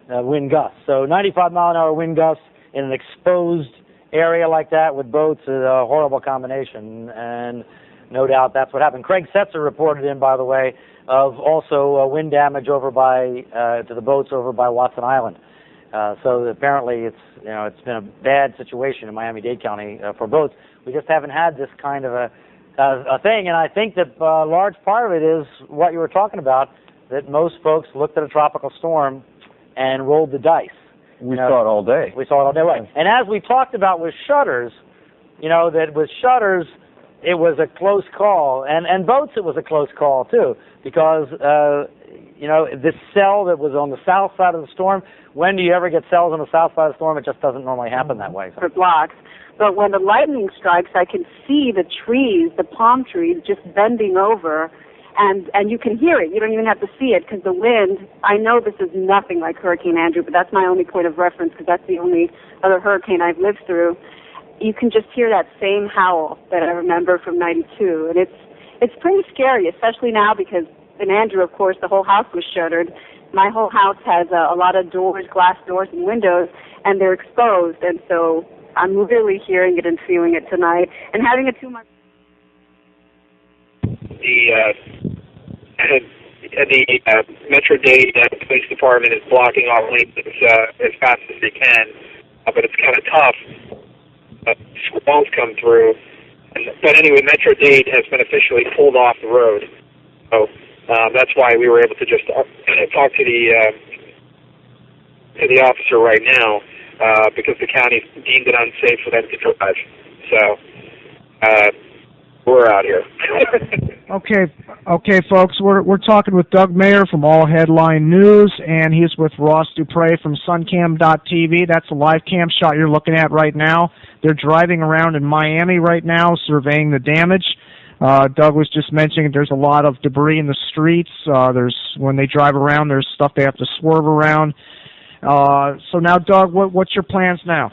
wind gusts. So 95-mile-an-hour wind gusts in an exposed area like that with boats is a horrible combination, and no doubt that's what happened. Craig Setzer reported in, by the way, of also wind damage over by to the boats over by Watson Island. So apparently it's been a bad situation in Miami-Dade County for boats. We just haven't had this kind of a thing, and I think that a large part of it is what you were talking about, that most folks looked at a tropical storm and rolled the dice. We saw it all day. We saw it all day, right. And as we talked about with shutters, that with shutters, it was a close call, and boats it was a close call too, because this cell that was on the south side of the storm. When do you ever get cells on the south side of the storm? It just doesn't normally happen that way. For blocks, but when the lightning strikes, I can see the trees, the palm trees, just bending over, and you can hear it. You don't even have to see it because the wind. I know this is nothing like Hurricane Andrew, but that's my only point of reference because that's the only other hurricane I've lived through. You can just hear that same howl that I remember from '92, and it's pretty scary, especially now because in Andrew, of course, the whole house was shuttered. My whole house has a lot of doors, glass doors and windows, and they're exposed, and so I'm really hearing it and feeling it tonight. And having a 2 month. The Metro-Dade Police Department is blocking off lanes as fast as they can, but it's kind of tough. Squalls come through, but anyway, Metro-Dade has been officially pulled off the road, so that's why we were able to just talk to the officer right now because the county deemed it unsafe for them to drive. So we're out here. Okay, folks. We're talking with Doug Mayer from All Headline News, and he's with Ross Dupre from Suncam.tv. That's a live cam shot you're looking at right now. They're driving around in Miami right now, surveying the damage. Doug was just mentioning there's a lot of debris in the streets. When they drive around, there's stuff they have to swerve around. So now, Doug, what's your plans now?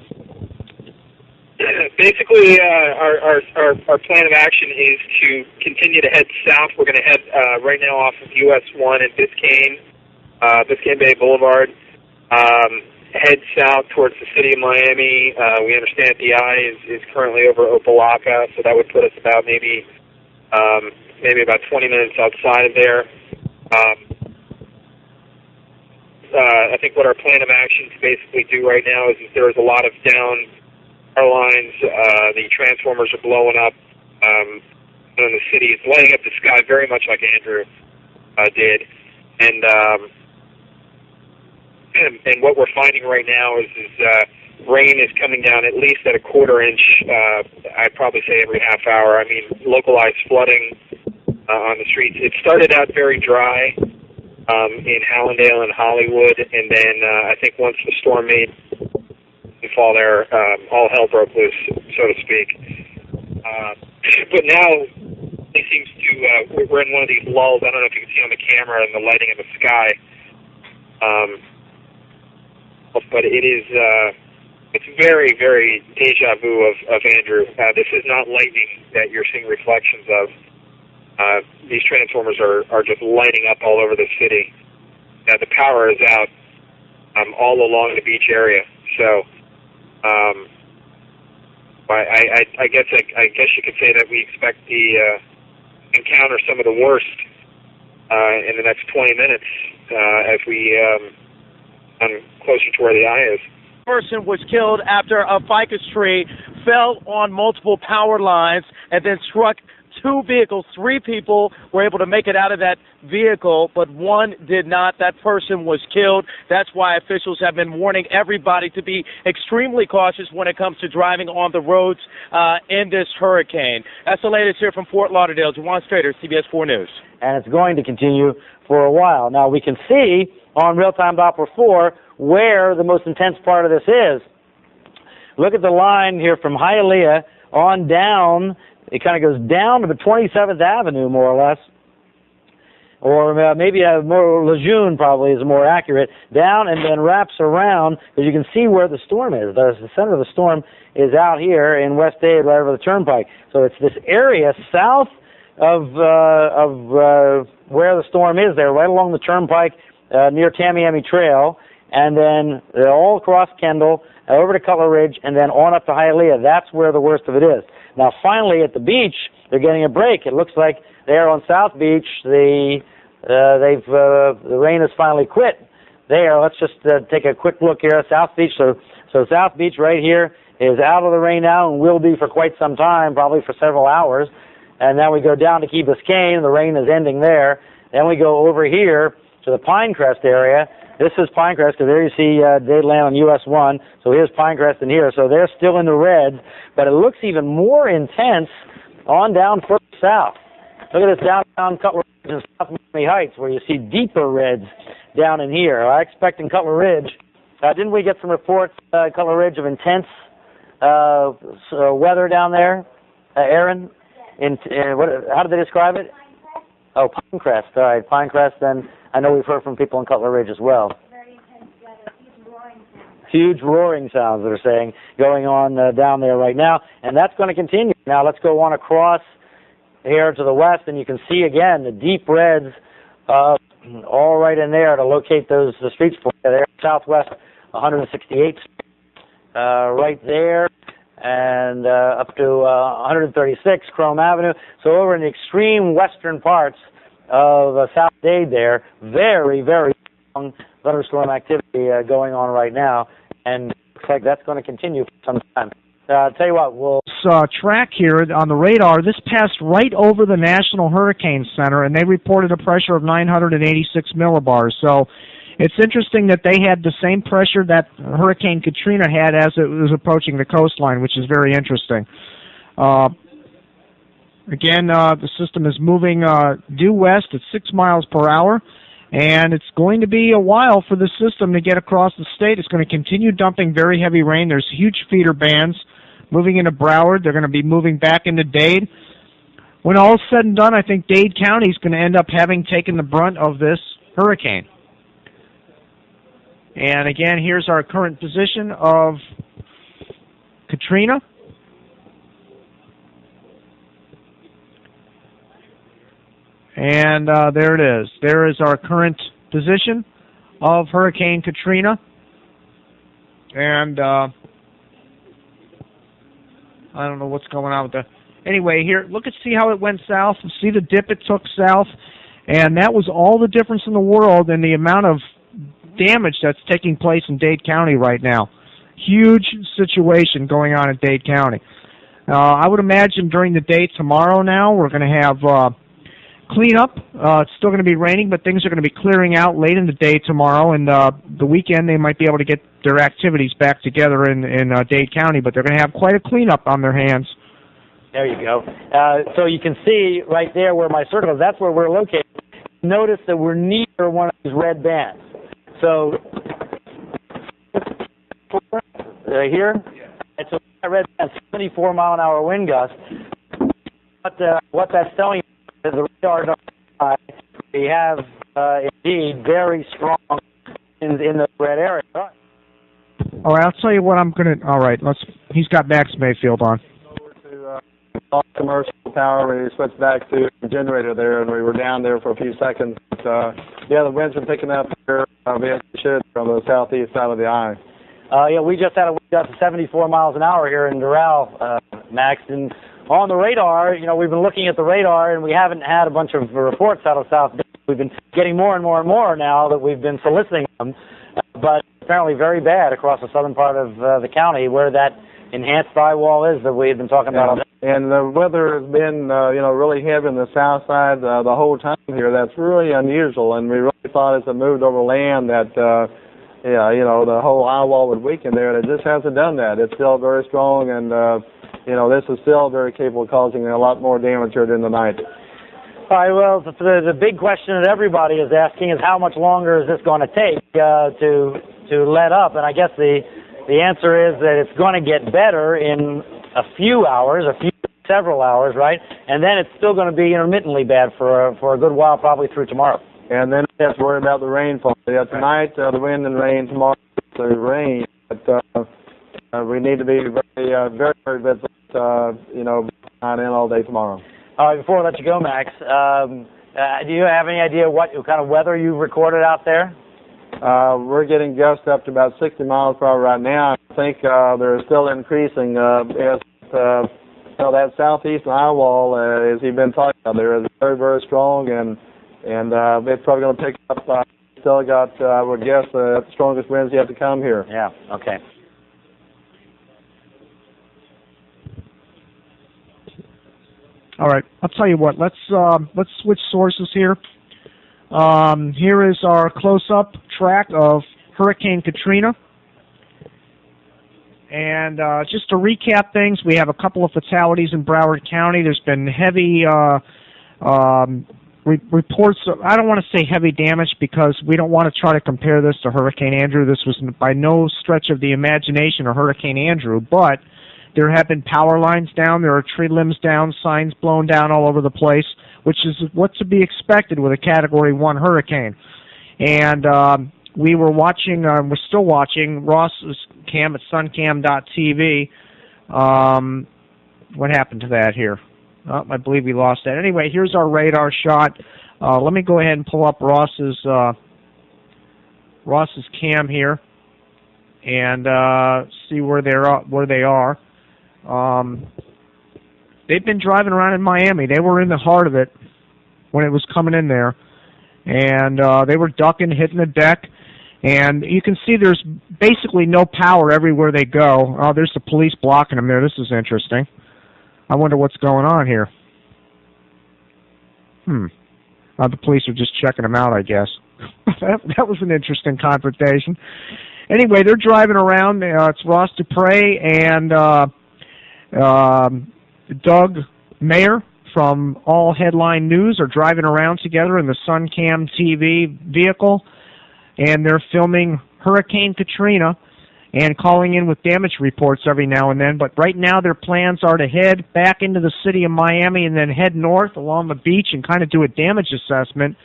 Basically, our plan of action is to continue to head south. We're going to head right now off of US 1 and Biscayne Bay Boulevard. Head south towards the city of Miami. We understand the eye is currently over Opa-locka, so that would put us about maybe about 20 minutes outside of there. I think what our plan of action to basically do right now is there is a lot of down power lines. The transformers are blowing up in the city. It's lighting up the sky very much like Andrew did. And what we're finding right now is rain is coming down at least at a quarter inch, I'd probably say every half hour. I mean, localized flooding on the streets. It started out very dry in Hallandale and Hollywood, and then I think once the storm made fall there, all hell broke loose, so to speak. But now it seems to, we're in one of these lulls. I don't know if you can see on the camera and the lighting of the sky. But it is, it's very, very deja vu of Andrew. This is not lightning that you're seeing reflections of. These transformers are just lighting up all over the city. The power is out all along the beach area. So I guess you could say that we expect the encounter some of the worst in the next 20 minutes as we come closer to where the eye is. Person was killed after a ficus tree fell on multiple power lines and then struck two vehicles. 3 people were able to make it out of that vehicle, but 1 did not. That person was killed. That's why officials have been warning everybody to be extremely cautious when it comes to driving on the roads in this hurricane. That's the latest here from Fort Lauderdale. Juwan Strader, CBS 4 News. And it's going to continue for a while. Now, we can see on real-time Doppler 4 where the most intense part of this is. Look at the line here from Hialeah on down. It kind of goes down to the 27th Avenue, more or less. Or maybe more Lejeune probably is more accurate. Down and then wraps around, because you can see where the storm is. The center of the storm is out here in West Dade, right over the Turnpike. So it's this area south of where the storm is there, right along the Turnpike near Tamiami Trail, and then all across Kendall, over to Cutler Ridge, and then on up to Hialeah. That's where the worst of it is. Now, finally, at the beach, they're getting a break. It looks like there on South Beach, the rain has finally quit. There, let's just take a quick look here at South Beach. So South Beach right here is out of the rain now and will be for quite some time, probably for several hours. And then we go down to Key Biscayne. The rain is ending there. Then we go over here to the Pinecrest area. This is Pinecrest, because there you see Dadeland on US 1. So here's Pinecrest in here. So they're still in the red, but it looks even more intense on down further south. Look at this downtown Cutler Ridge and South Miami Heights, where you see deeper reds down in here. I expect in Cutler Ridge, didn't we get some reports, Cutler Ridge, of intense weather down there, Aaron? How did they describe it? Oh, Pinecrest. All right, Pinecrest. Then I know we've heard from people in Cutler Ridge as well. Very intense weather, huge roaring sounds, they're saying, going on down there right now, and that's going to continue. Now let's go on across here to the west, and you can see again the deep reds all right in there to locate those the streets for you. There, southwest 168th right there, and up to 136 Chrome Avenue. So over in the extreme western parts of South Dade there, very, very strong thunderstorm activity going on right now, and it looks like that's going to continue for some time. I'll tell you what, we'll... track here on the radar, this passed right over the National Hurricane Center, and they reported a pressure of 986 millibars. So it's interesting that they had the same pressure that Hurricane Katrina had as it was approaching the coastline, which is very interesting. Again, the system is moving due west at 6 miles per hour, and it's going to be a while for the system to get across the state. It's going to continue dumping very heavy rain. There's huge feeder bands moving into Broward. They're going to be moving back into Dade. When all's said and done, I think Dade County is going to end up having taken the brunt of this hurricane. And again, here's our current position of Katrina. And there it is. There is our current position of Hurricane Katrina. And I don't know what's going on with that. Anyway, here, look and see how it went south. See the dip it took south. And that was all the difference in the world in the amount of damage that's taking place in Dade County right now. Huge situation going on in Dade County. I would imagine during the day tomorrow now we're going to have cleanup. It's still going to be raining, but things are going to be clearing out late in the day tomorrow, and the weekend they might be able to get their activities back together in Dade County, but they're going to have quite a cleanup on their hands. There you go. So you can see right there where my circle is, that's where we're located. Notice that we're near one of these red bands. So here, it's a red band, 74-mile-an-hour wind gust. What that's telling you is the radar we have indeed very strong in the red area. All right, I'll tell you what I'm going to... All right, he's got Max Mayfield on. Commercial power, we switched back to the generator there, and we were down there for a few seconds. But, yeah, the wind's been picking up here, from the southeast side of the eye. Yeah, we just had a wind gust of 74 miles an hour here in Doral, Max. And on the radar, you know, we've been looking at the radar, and we haven't had a bunch of reports out of South Dade. We've been getting more and more and more now that we've been soliciting them, but apparently very bad across the southern part of the county where that enhanced eye wall is that we had been talking about all day. And the weather has been, really heavy on the south side the whole time here. That's really unusual, and we really thought as it moved over land that, the whole eye wall would weaken there, and it just hasn't done that. It's still very strong, and, this is still very capable of causing a lot more damage here during the night. All right, well, the big question that everybody is asking is how much longer is this going to take to let up? And I guess the answer is that it's going to get better in a few hours, several hours, right? And then it's still going to be intermittently bad for a good while, probably through tomorrow. And then we have to worry about the rainfall. Tonight, the wind and rain. Tomorrow, the rain. But we need to be very, very, very vigilant, not in all day tomorrow. All right, before I let you go, Max, do you have any idea what kind of weather you've recorded out there? We're getting gusts up to about 60 miles per hour right now. I think they're still increasing as that southeast eye wall, as you've been talking about, there is very, very strong, and it's probably going to pick up. Still got, I would guess, the strongest winds yet to come here. Yeah, okay. All right, I'll tell you what. Let's switch sources here. Here is our close-up track of Hurricane Katrina. And just to recap things, we have a couple of fatalities in Broward County. There's been heavy reports. I don't want to say heavy damage because we don't want to try to compare this to Hurricane Andrew. This was by no stretch of the imagination of Hurricane Andrew, but there have been power lines down, there are tree limbs down, signs blown down all over the place, which is what's to be expected with a Category 1 hurricane. And we were watching, we're still watching Ross's cam at suncam.tv. What happened to that here? Oh, I believe we lost that. Anyway, here's our radar shot. Let me go ahead and pull up Ross's cam here and see where they are. They've been driving around in Miami. They were in the heart of it when it was coming in there, and they were ducking, hitting the deck, and you can see there's basically no power everywhere they go. Oh, there's the police blocking them there. This is interesting. I wonder what's going on here. The police are just checking them out, I guess. That was an interesting confrontation. Anyway, they're driving around. It's Ross Dupre and Doug Mayer from All Headline News are driving around together in the Suncam TV vehicle, and they're filming Hurricane Katrina and calling in with damage reports every now and then. But right now their plans are to head back into the city of Miami and then head north along the beach and kind of do a damage assessment.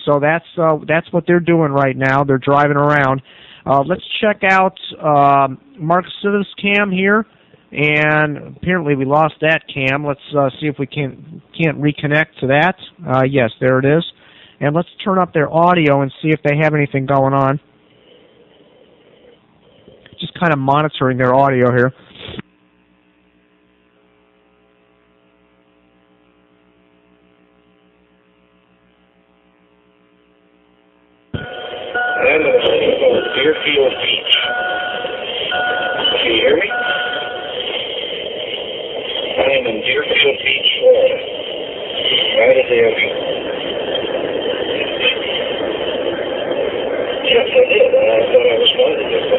So that's what they're doing right now. They're driving around. Let's check out Mark Sitta's cam here. And apparently we lost that cam. Let's see if we can't reconnect to that. Yes, there it is. And let's turn up their audio and see if they have anything going on. Just kind of monitoring their audio here. Deerfield Beach. Can you hear me? I am in Deerfield Beach, Florida. Right at the ocean. Yes, I did. I thought I responded to it.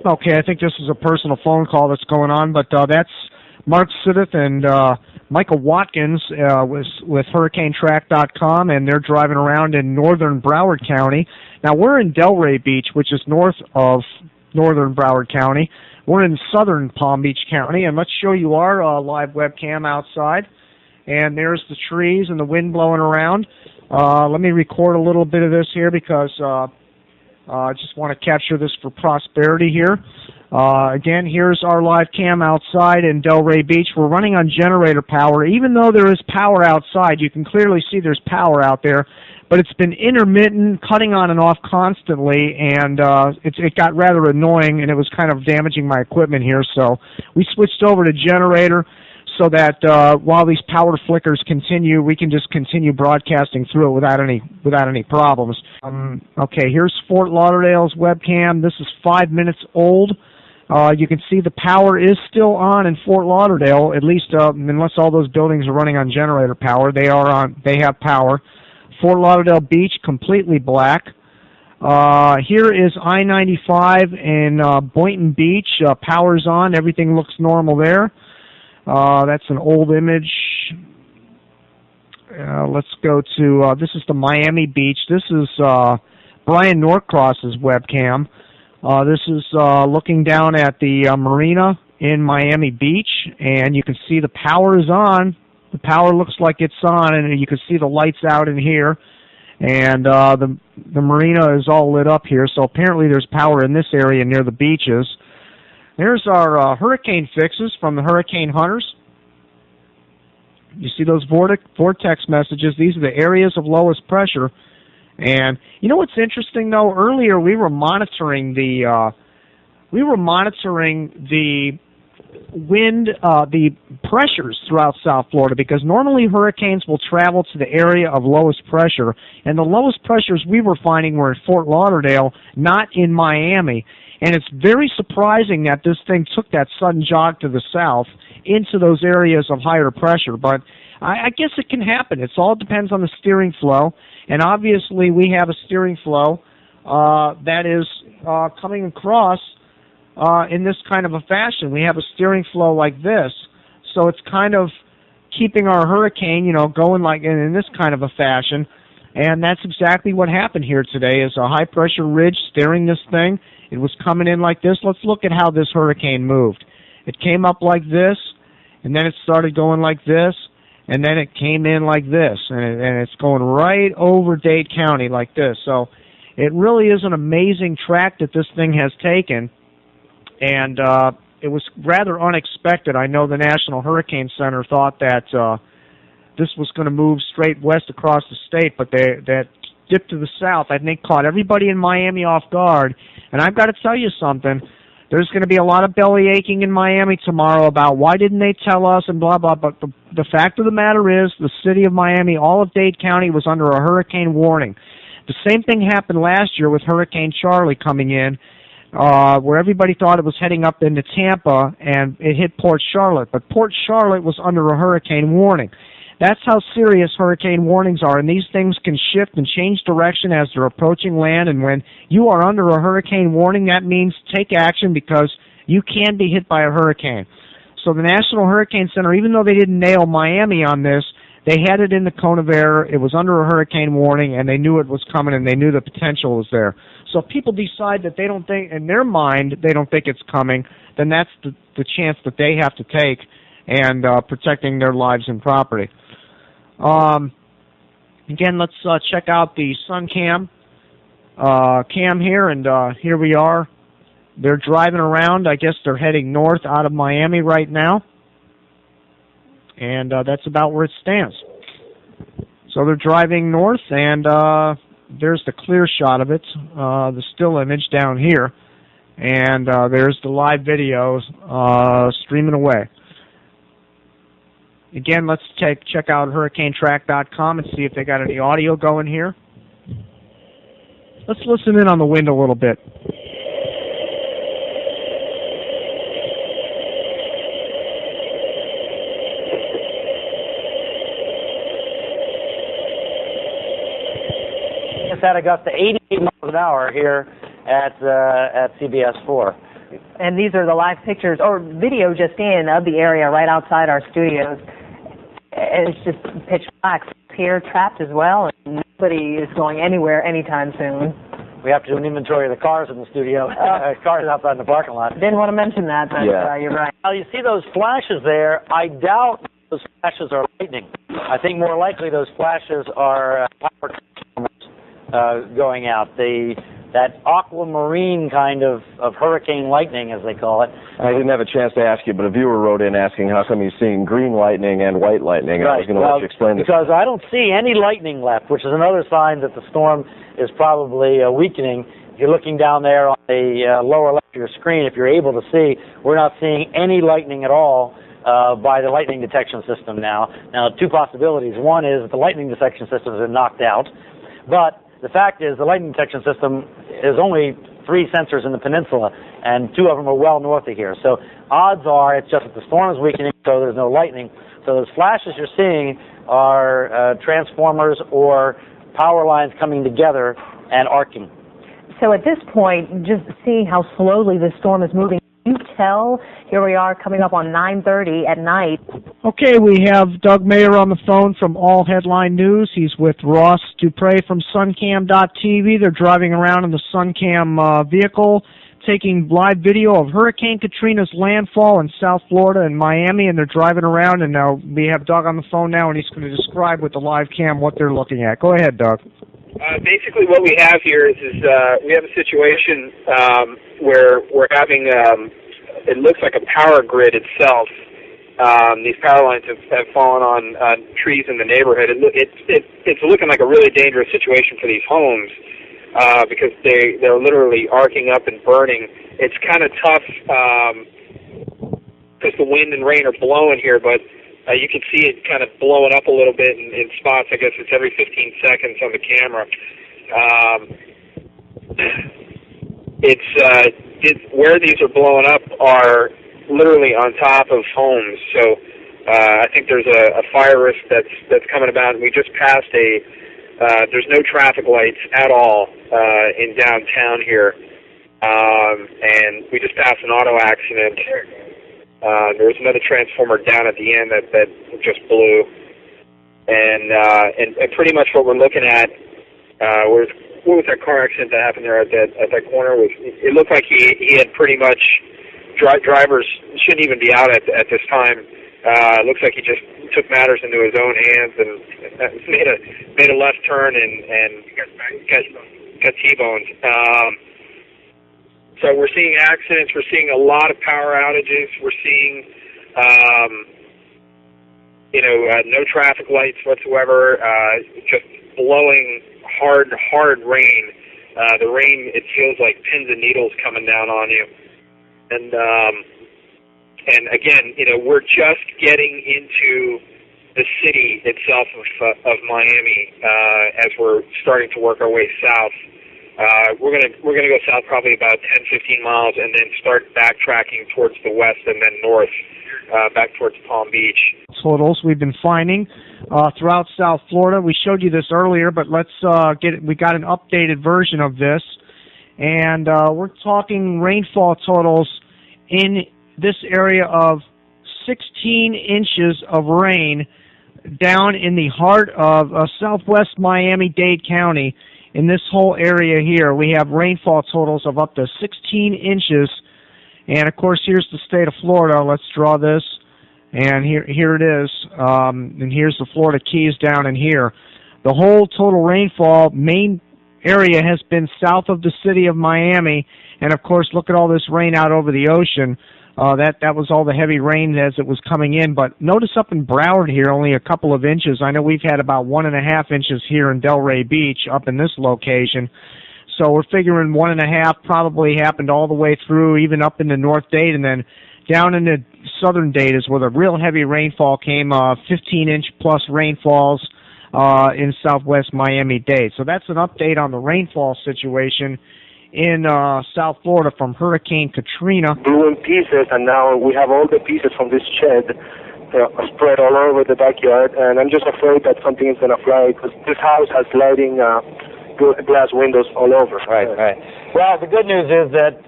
Okay, I think this is a personal phone call that's going on, but that's Mark Siddeth and Michael Watkins with HurricaneTrack.com, and they're driving around in northern Broward County. Now, we're in Delray Beach, which is north of northern Broward County. We're in southern Palm Beach County, and let's show you our live webcam outside. And there's the trees and the wind blowing around. Let me record a little bit of this here because I just want to capture this for prosperity here. Again, here's our live cam outside in Delray Beach. We're running on generator power. Even though there is power outside, you can clearly see there's power out there, but it's been intermittent, cutting on and off constantly, and it got rather annoying, and it was kind of damaging my equipment here, so we switched over to generator so that while these power flickers continue, we can just continue broadcasting through it without any problems. Okay, here's Fort Lauderdale's webcam. This is 5 minutes old. You can see the power is still on in Fort Lauderdale, at least unless all those buildings are running on generator power. They have power. Fort Lauderdale Beach, completely black. Here is I-95 in Boynton Beach. Power's on. Everything looks normal there. That's an old image. Let's go to, this is the Miami Beach. This is Brian Norcross's webcam. This is looking down at the marina in Miami Beach, and you can see the power is on. The power looks like it's on, and you can see the lights out in here. And the marina is all lit up here, so apparently there's power in this area near the beaches. There's our hurricane fixes from the Hurricane Hunters. You see those vortex messages. These are the areas of lowest pressure. And you know what's interesting though? Earlier we were monitoring the wind, the pressures throughout South Florida, because normally hurricanes will travel to the area of lowest pressure, and the lowest pressures we were finding were at Fort Lauderdale, not in Miami. And it's very surprising that this thing took that sudden jog to the south into those areas of higher pressure. But I guess it can happen. It all depends on the steering flow. And obviously we have a steering flow that is coming across in this kind of a fashion. We have a steering flow like this. So it's kind of keeping our hurricane, going like in this kind of a fashion. And that's exactly what happened here today, is a high-pressure ridge steering this thing. It was coming in like this. Let's look at how this hurricane moved. It came up like this, and then it started going like this, and then it came in like this, and it's going right over Dade County like this. So it really is an amazing track that this thing has taken, and it was rather unexpected. I know the National Hurricane Center thought that this was going to move straight west across the state, but that dip to the south, I think, caught everybody in Miami off guard. And I've got to tell you something. There's going to be a lot of belly aching in Miami tomorrow about why didn't they tell us and blah, blah. But the fact of the matter is the city of Miami, all of Dade County, was under a hurricane warning. The same thing happened last year with Hurricane Charlie coming in, where everybody thought it was heading up into Tampa, and it hit Port Charlotte. But Port Charlotte was under a hurricane warning. That's how serious hurricane warnings are, and these things can shift and change direction as they're approaching land, and when you are under a hurricane warning, that means take action, because you can be hit by a hurricane. So the National Hurricane Center, even though they didn't nail Miami on this, they had it in the cone of air. It was under a hurricane warning, and they knew it was coming, and they knew the potential was there. So if people decide that they don't think, in their mind, they don't think it's coming, then that's the chance that they have to take, and protecting their lives and property. Again, let's check out the sun cam here, and here we are. They're driving around. I guess they're heading north out of Miami right now, and that's about where it stands. So they're driving north, and there's the clear shot of it, the still image down here, and there's the live video streaming away. Again, let's check out hurricanetrack.com and see if they got any audio going here. Let's listen in on the wind a little bit. It's at a gust to 88 miles an hour here at CBS 4. And these are the live pictures, or video just in, of the area right outside our studios. It's just pitch black here, trapped as well, and nobody is going anywhere anytime soon. We have to do an inventory of the cars in the studio. Cars outside in the parking lot. Didn't want to mention that, but you're right. Now, you see those flashes there. I doubt those flashes are lightning. I think more likely those flashes are power transformers going out. The aquamarine kind of hurricane lightning, as they call it. I didn't have a chance to ask you, but a viewer wrote in asking how come you're seeing green lightning and white lightning. Right. I was going to let you explain this. Because I don't see any lightning left, which is another sign that the storm is probably weakening. If you're looking down there on the lower left of your screen, if you're able to see, we're not seeing any lightning at all by the lightning detection system now. Now, two possibilities. One is that the lightning detection system has been knocked out, but the fact is the lightning detection system is only 3 sensors in the peninsula, and 2 of them are well north of here. So odds are it's just that the storm is weakening, so there's no lightning. So those flashes you're seeing are transformers or power lines coming together and arcing. So at this point, just seeing how slowly the storm is moving, you tell, here we are coming up on 9:30 at night. Okay, we have Doug Mayer on the phone from All Headline News. He's with Ross Dupre from Suncam.tv. They're driving around in the Suncam vehicle, taking live video of Hurricane Katrina's landfall in South Florida and Miami, and they're driving around, and now we have Doug on the phone now, and he's going to describe with the live cam what they're looking at. Go ahead, Doug. Basically what we have here is we have a situation where we're having, it looks like a power grid itself. These power lines have fallen on trees in the neighborhood. It's looking like a really dangerous situation for these homes because they're literally arcing up and burning. It's kind of tough because the wind and rain are blowing here, but you can see it kind of blowing up a little bit in spots. I guess it's every 15 seconds on the camera. Where these are blowing up are literally on top of homes. So I think there's a fire risk that's coming about. We just passed there's no traffic lights at all in downtown here, and we just passed an auto accident. There was another transformer down at the end that just blew, and pretty much what we're looking at what was that car accident that happened there at that corner? It looked like he had pretty much drivers shouldn't even be out at this time. It looks like he just took matters into his own hands and made a left turn and got T-boned. So we're seeing accidents. We're seeing a lot of power outages. We're seeing, no traffic lights whatsoever. Just blowing hard rain. The rain, it feels like pins and needles coming down on you. And again, we're just getting into the city itself of Miami as we're starting to work our way south. We're gonna go south probably about 10-15 miles, and then start backtracking towards the west and then north, back towards Palm Beach. Totals we've been finding throughout South Florida. We showed you this earlier, but let's we got an updated version of this, and we're talking rainfall totals in this area of 16 inches of rain down in the heart of southwest Miami-Dade County. In this whole area here, we have rainfall totals of up to 16 inches. And, of course, here's the state of Florida. Let's draw this. And here it is. And here's the Florida Keys down in here. The whole total rainfall, main area has been south of the city of Miami. And, of course, look at all this rain out over the ocean. That was all the heavy rain as it was coming in. But notice up in Broward here, only a couple of inches. I know we've had about 1.5 inches here in Delray Beach up in this location. So we're figuring 1.5 probably happened all the way through, even up into North Dade, and then down into southern Dade is where the real heavy rainfall came, 15-inch plus rainfalls in southwest Miami-Dade. So that's an update on the rainfall situation in South Florida from Hurricane Katrina. Blew in pieces, and now we have all the pieces from this shed spread all over the backyard, and I'm just afraid that something is going to fly, because this house has sliding glass windows all over. Right. Well, the good news is that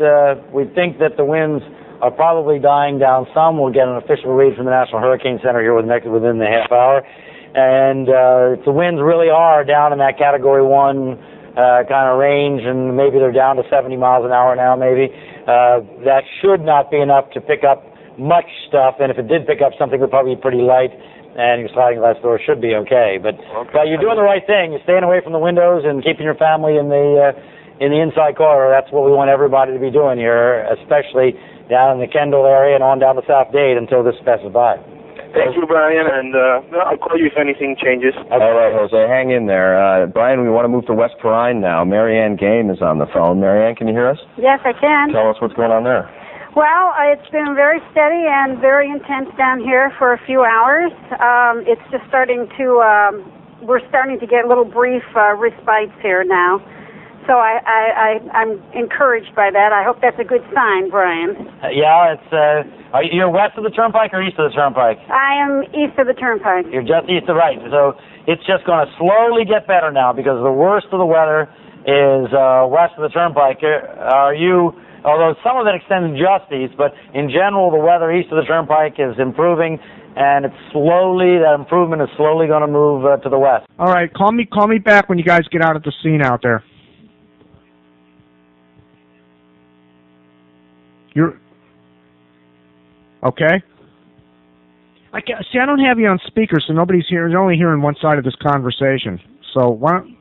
we think that the winds are probably dying down some. We'll get an official read from the National Hurricane Center here within the half hour. And if the winds really are down in that Category 1 kind of range, and maybe they're down to 70 miles an hour now, maybe, that should not be enough to pick up much stuff. And if it did pick up something, it would probably be pretty light, and your sliding glass door should be okay. But you're doing the right thing. You're staying away from the windows and keeping your family in in the inside corridor. That's what we want everybody to be doing here, especially down in the Kendall area and on down to South Dade until this passes by. Thank you, Brian, and I'll call you if anything changes. All right, Jose, hang in there. Brian, we want to move to West Perrine now. Marianne Game is on the phone. Marianne, can you hear us? Yes, I can. Tell us what's going on there. Well, it's been very steady and very intense down here for a few hours. It's just starting to, we're starting to get little brief respites here now. So I'm encouraged by that. I hope that's a good sign, Brian. Yeah, you're west of the Turnpike or east of the Turnpike? I am east of the Turnpike. You're just east of right. So it's just going to slowly get better now because the worst of the weather is west of the Turnpike. Although some of it extends just east, but in general the weather east of the Turnpike is improving, and that improvement is slowly going to move to the west. All right, call me back when you guys get out at the scene out there. You're okay. I don't have you on speaker, so nobody's here. They're only hearing one side of this conversation. So why don't?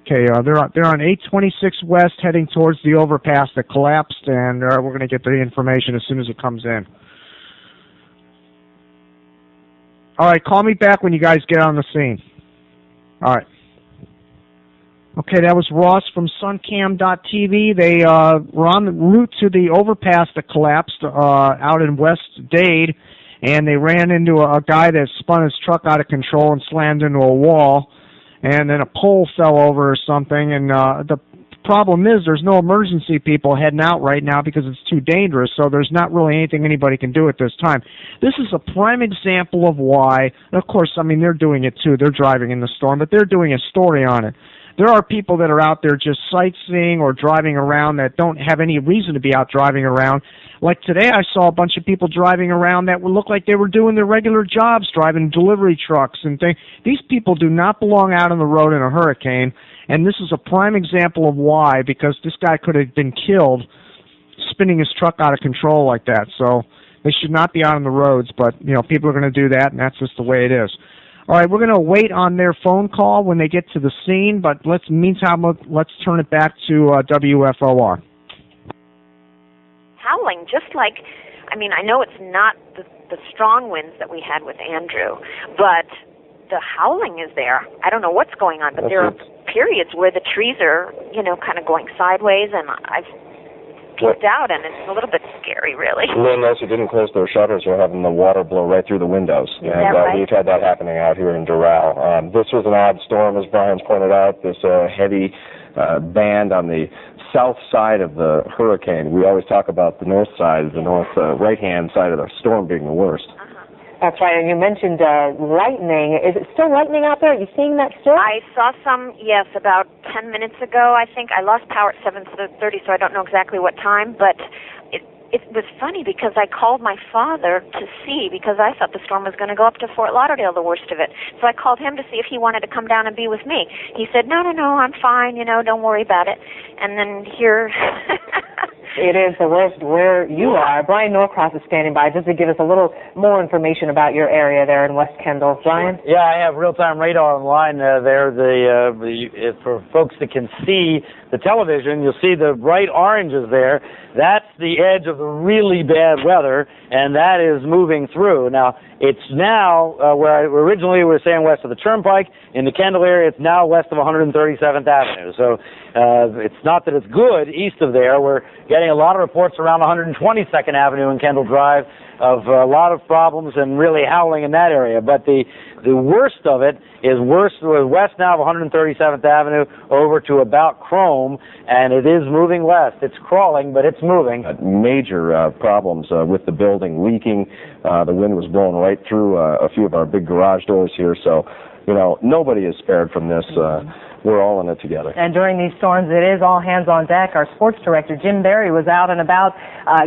Okay, they're on 826 West, heading towards the overpass that collapsed, and we're going to get the information as soon as it comes in. All right, call me back when you guys get on the scene. All right. Okay, that was Ross from Suncam.tv. They were on the route to the overpass that collapsed out in West Dade, and they ran into a guy that spun his truck out of control and slammed into a wall, and then a pole fell over or something. And the problem is there's no emergency people heading out right now because it's too dangerous, so there's not really anything anybody can do at this time. This is a prime example of why, and of course, I mean, they're doing it too. They're driving in the storm, but they're doing a story on it. There are people that are out there just sightseeing or driving around that don't have any reason to be out driving around. Like today I saw a bunch of people driving around that would look like they were doing their regular jobs, driving delivery trucks and things. These people do not belong out on the road in a hurricane, and this is a prime example of why, because this guy could have been killed spinning his truck out of control like that. So they should not be out on the roads, but people are going to do that, and that's just the way it is. All right, we're going to wait on their phone call when they get to the scene, but meantime, let's turn it back to WFOR. Howling, just like, I know it's not the strong winds that we had with Andrew, but the howling is there. I don't know what's going on, but there are periods where the trees are, kind of going sideways, and I've peeked out, and it's a little bit scary, really. Lynn, those who didn't close their shutters are having the water blow right through the windows. Is that right? We've had that happening out here in Doral. This was an odd storm, as Brian's pointed out, this heavy band on the south side of the hurricane. We always talk about the north side, the north right-hand side of the storm being the worst. That's right, and you mentioned lightning. Is it still lightning out there? Are you seeing that still? I saw some, yes, about 10 minutes ago, I think. I lost power at 7:30, so I don't know exactly what time, but it was funny because I called my father to see, because I thought the storm was going to go up to Fort Lauderdale, the worst of it. So I called him to see if he wanted to come down and be with me. He said, no, I'm fine, don't worry about it. And then here... It is the worst where you are. Brian Norcross is standing by just to give us a little more information about your area there in West Kendall. Brian? Yeah, I have real-time radar online there. For folks that can see the television, you'll see the bright oranges there. That's the edge of the really bad weather, and that is moving through. Now, it's now where originally we were saying west of the Turnpike. In the Kendall area, it's now west of 137th Avenue. So it's not that it's good east of there. We're getting a lot of reports around 122nd Avenue and Kendall Drive of a lot of problems and really howling in that area. But the worst of it is west now of 137th Avenue over to about Chrome, and it is moving west. It's crawling, but it's moving. Major problems with the building leaking. The wind was blowing right through a few of our big garage doors here, so nobody is spared from this. We're all in it together. And during these storms, it is all hands on deck. Our sports director, Jim Berry, was out and about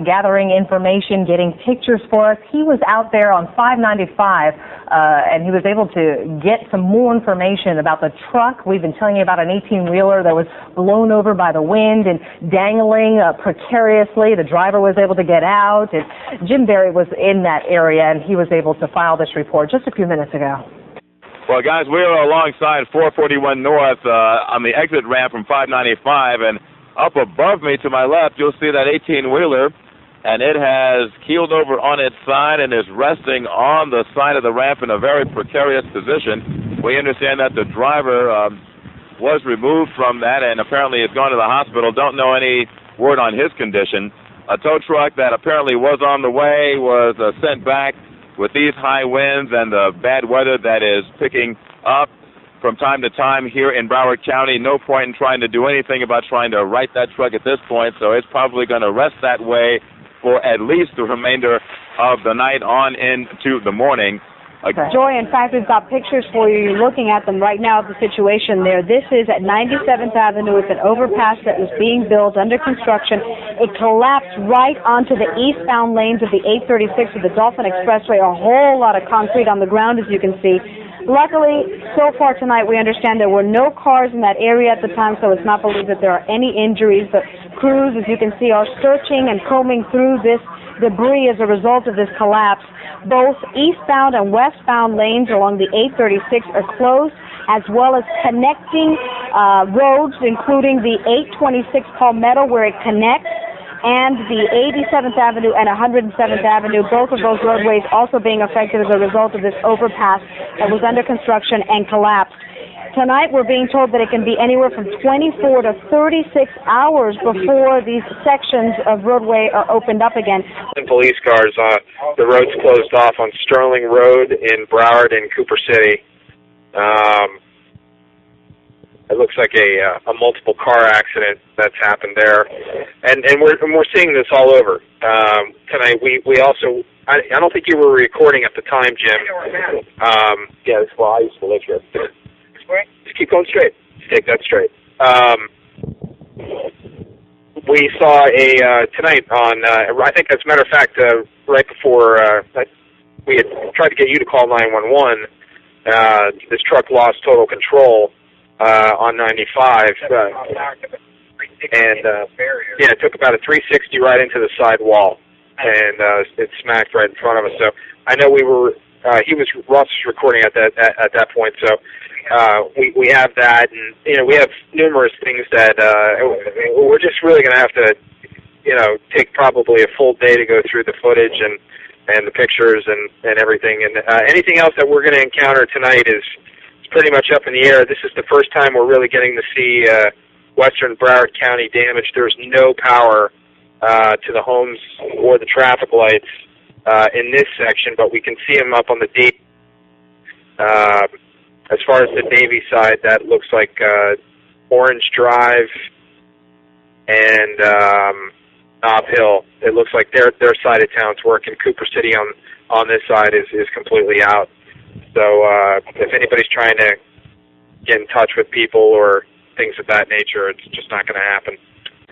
gathering information, getting pictures for us. He was out there on 595, and he was able to get some more information about the truck. We've been telling you about an 18-wheeler that was blown over by the wind and dangling precariously. The driver was able to get out. And Jim Berry was in that area, and he was able to file this report just a few minutes ago. Well, guys, we are alongside 441 North on the exit ramp from 595, and up above me to my left, you'll see that 18-wheeler, and it has keeled over on its side and is resting on the side of the ramp in a very precarious position. We understand that the driver was removed from that and apparently has gone to the hospital. Don't know any word on his condition. A tow truck that apparently was on the way was sent back. With these high winds and the bad weather that is picking up from time to time here in Broward County, no point in trying to do anything about trying to right that truck at this point, so it's probably going to rest that way for at least the remainder of the night on into the morning. Joy, in fact, we've got pictures for you. You're looking at them right now of the situation there. This is at 97th Avenue. It's an overpass that was being built under construction. It collapsed right onto the eastbound lanes of the 836 of the Dolphin Expressway. A whole lot of concrete on the ground, as you can see. Luckily, so far tonight, we understand there were no cars in that area at the time, so it's not believed that there are any injuries. But crews, as you can see, are searching and combing through this debris as a result of this collapse. Both eastbound and westbound lanes along the 836 are closed, as well as connecting roads, including the 826 Palmetto, where it connects, and the 87th Avenue and 107th Avenue. Both of those roadways also being affected as a result of this overpass that was under construction and collapsed. Tonight, we're being told that it can be anywhere from 24 to 36 hours before these sections of roadway are opened up again. Police cars, the road's closed off on Sterling Road in Broward and Cooper City. It looks like a multiple car accident that's happened there, and we're seeing this all over. Tonight, we also. I don't think you were recording at the time, Jim. Yeah, well, I used to live here. Just keep going straight. Just take that straight. We saw tonight on, I think as a matter of fact, right before we had tried to get you to call 911, this truck lost total control on 95. It took about a 360 right into the side wall, and it smacked right in front of us. So I know Ross was recording at that point, so we have that, and we have numerous things that we're just really going to have to take probably a full day to go through the footage and the pictures and everything, and anything else that we're going to encounter tonight is pretty much up in the air. This is the first time we're really getting to see western Broward County damaged. There's no power to the homes or the traffic lights in this section, but we can see them up on the deep. As far as the Navy side, that looks like Orange Drive and Nob Hill. It looks like their side of town's working. Cooper City on this side is completely out. So if anybody's trying to get in touch with people or things of that nature, it's just not going to happen.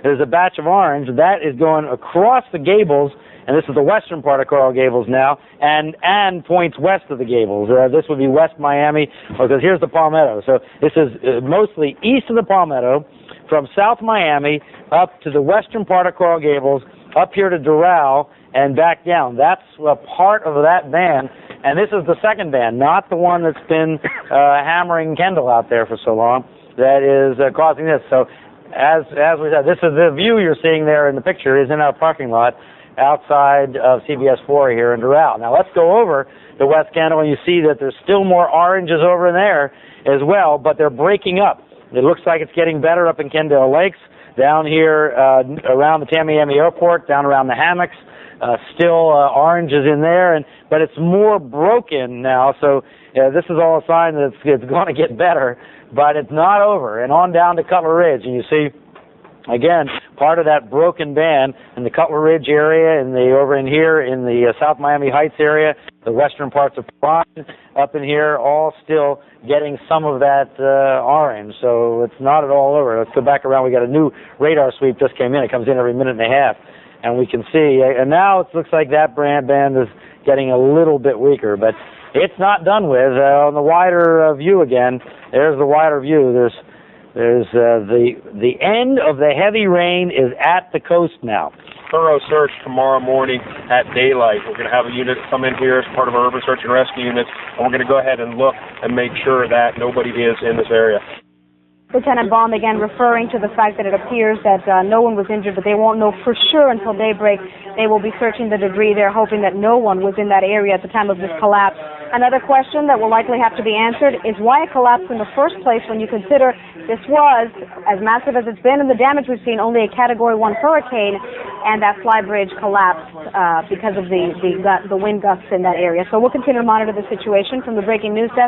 There's a batch of orange that is going across the Gables, and this is the western part of Coral Gables now, and points west of the Gables. This would be West Miami, because here's the Palmetto. So this is mostly east of the Palmetto, from South Miami up to the western part of Coral Gables, up here to Doral, and back down. That's a part of that band, and this is the second band, not the one that's been hammering Kendall out there for so long, that is causing this. So as we said, this is the view you're seeing there in the picture is in our parking lot outside of CBS 4 here in Doral. Now let's go over to West Kendall, and you see that there's still more oranges over there as well, but they're breaking up. It looks like it's getting better up in Kendall Lakes, down here around the Tamiami Airport, down around the hammocks. Still oranges in there, but it's more broken now, so this is all a sign that it's going to get better, but it's not over. And on down to Cutler Ridge, and you see, again, part of that broken band in the Cutler Ridge area, over in here in the South Miami Heights area, the western parts of Prime, up in here, all still getting some of that orange. So it's not at all over. Let's go back around. We got a new radar sweep just came in. It comes in every minute and a half, and we can see. And now it looks like that band is getting a little bit weaker, but it's not done with. On the wider view again, there's the wider view. There's the end of the heavy rain is at the coast now. thorough search tomorrow morning at daylight. We're going to have a unit come in here as part of our urban search and rescue units, and we're going to go ahead and look and make sure that nobody is in this area. Lieutenant Baum again referring to the fact that it appears that no one was injured, but they won't know for sure until daybreak. They will be searching the debris. They're hoping that no one was in that area at the time of this collapse. Another question that will likely have to be answered is why it collapsed in the first place when you consider this was, as massive as it's been and the damage we've seen, only a Category 1 hurricane, and that fly bridge collapsed because of the wind gusts in that area. So we'll continue to monitor the situation from the breaking news desk.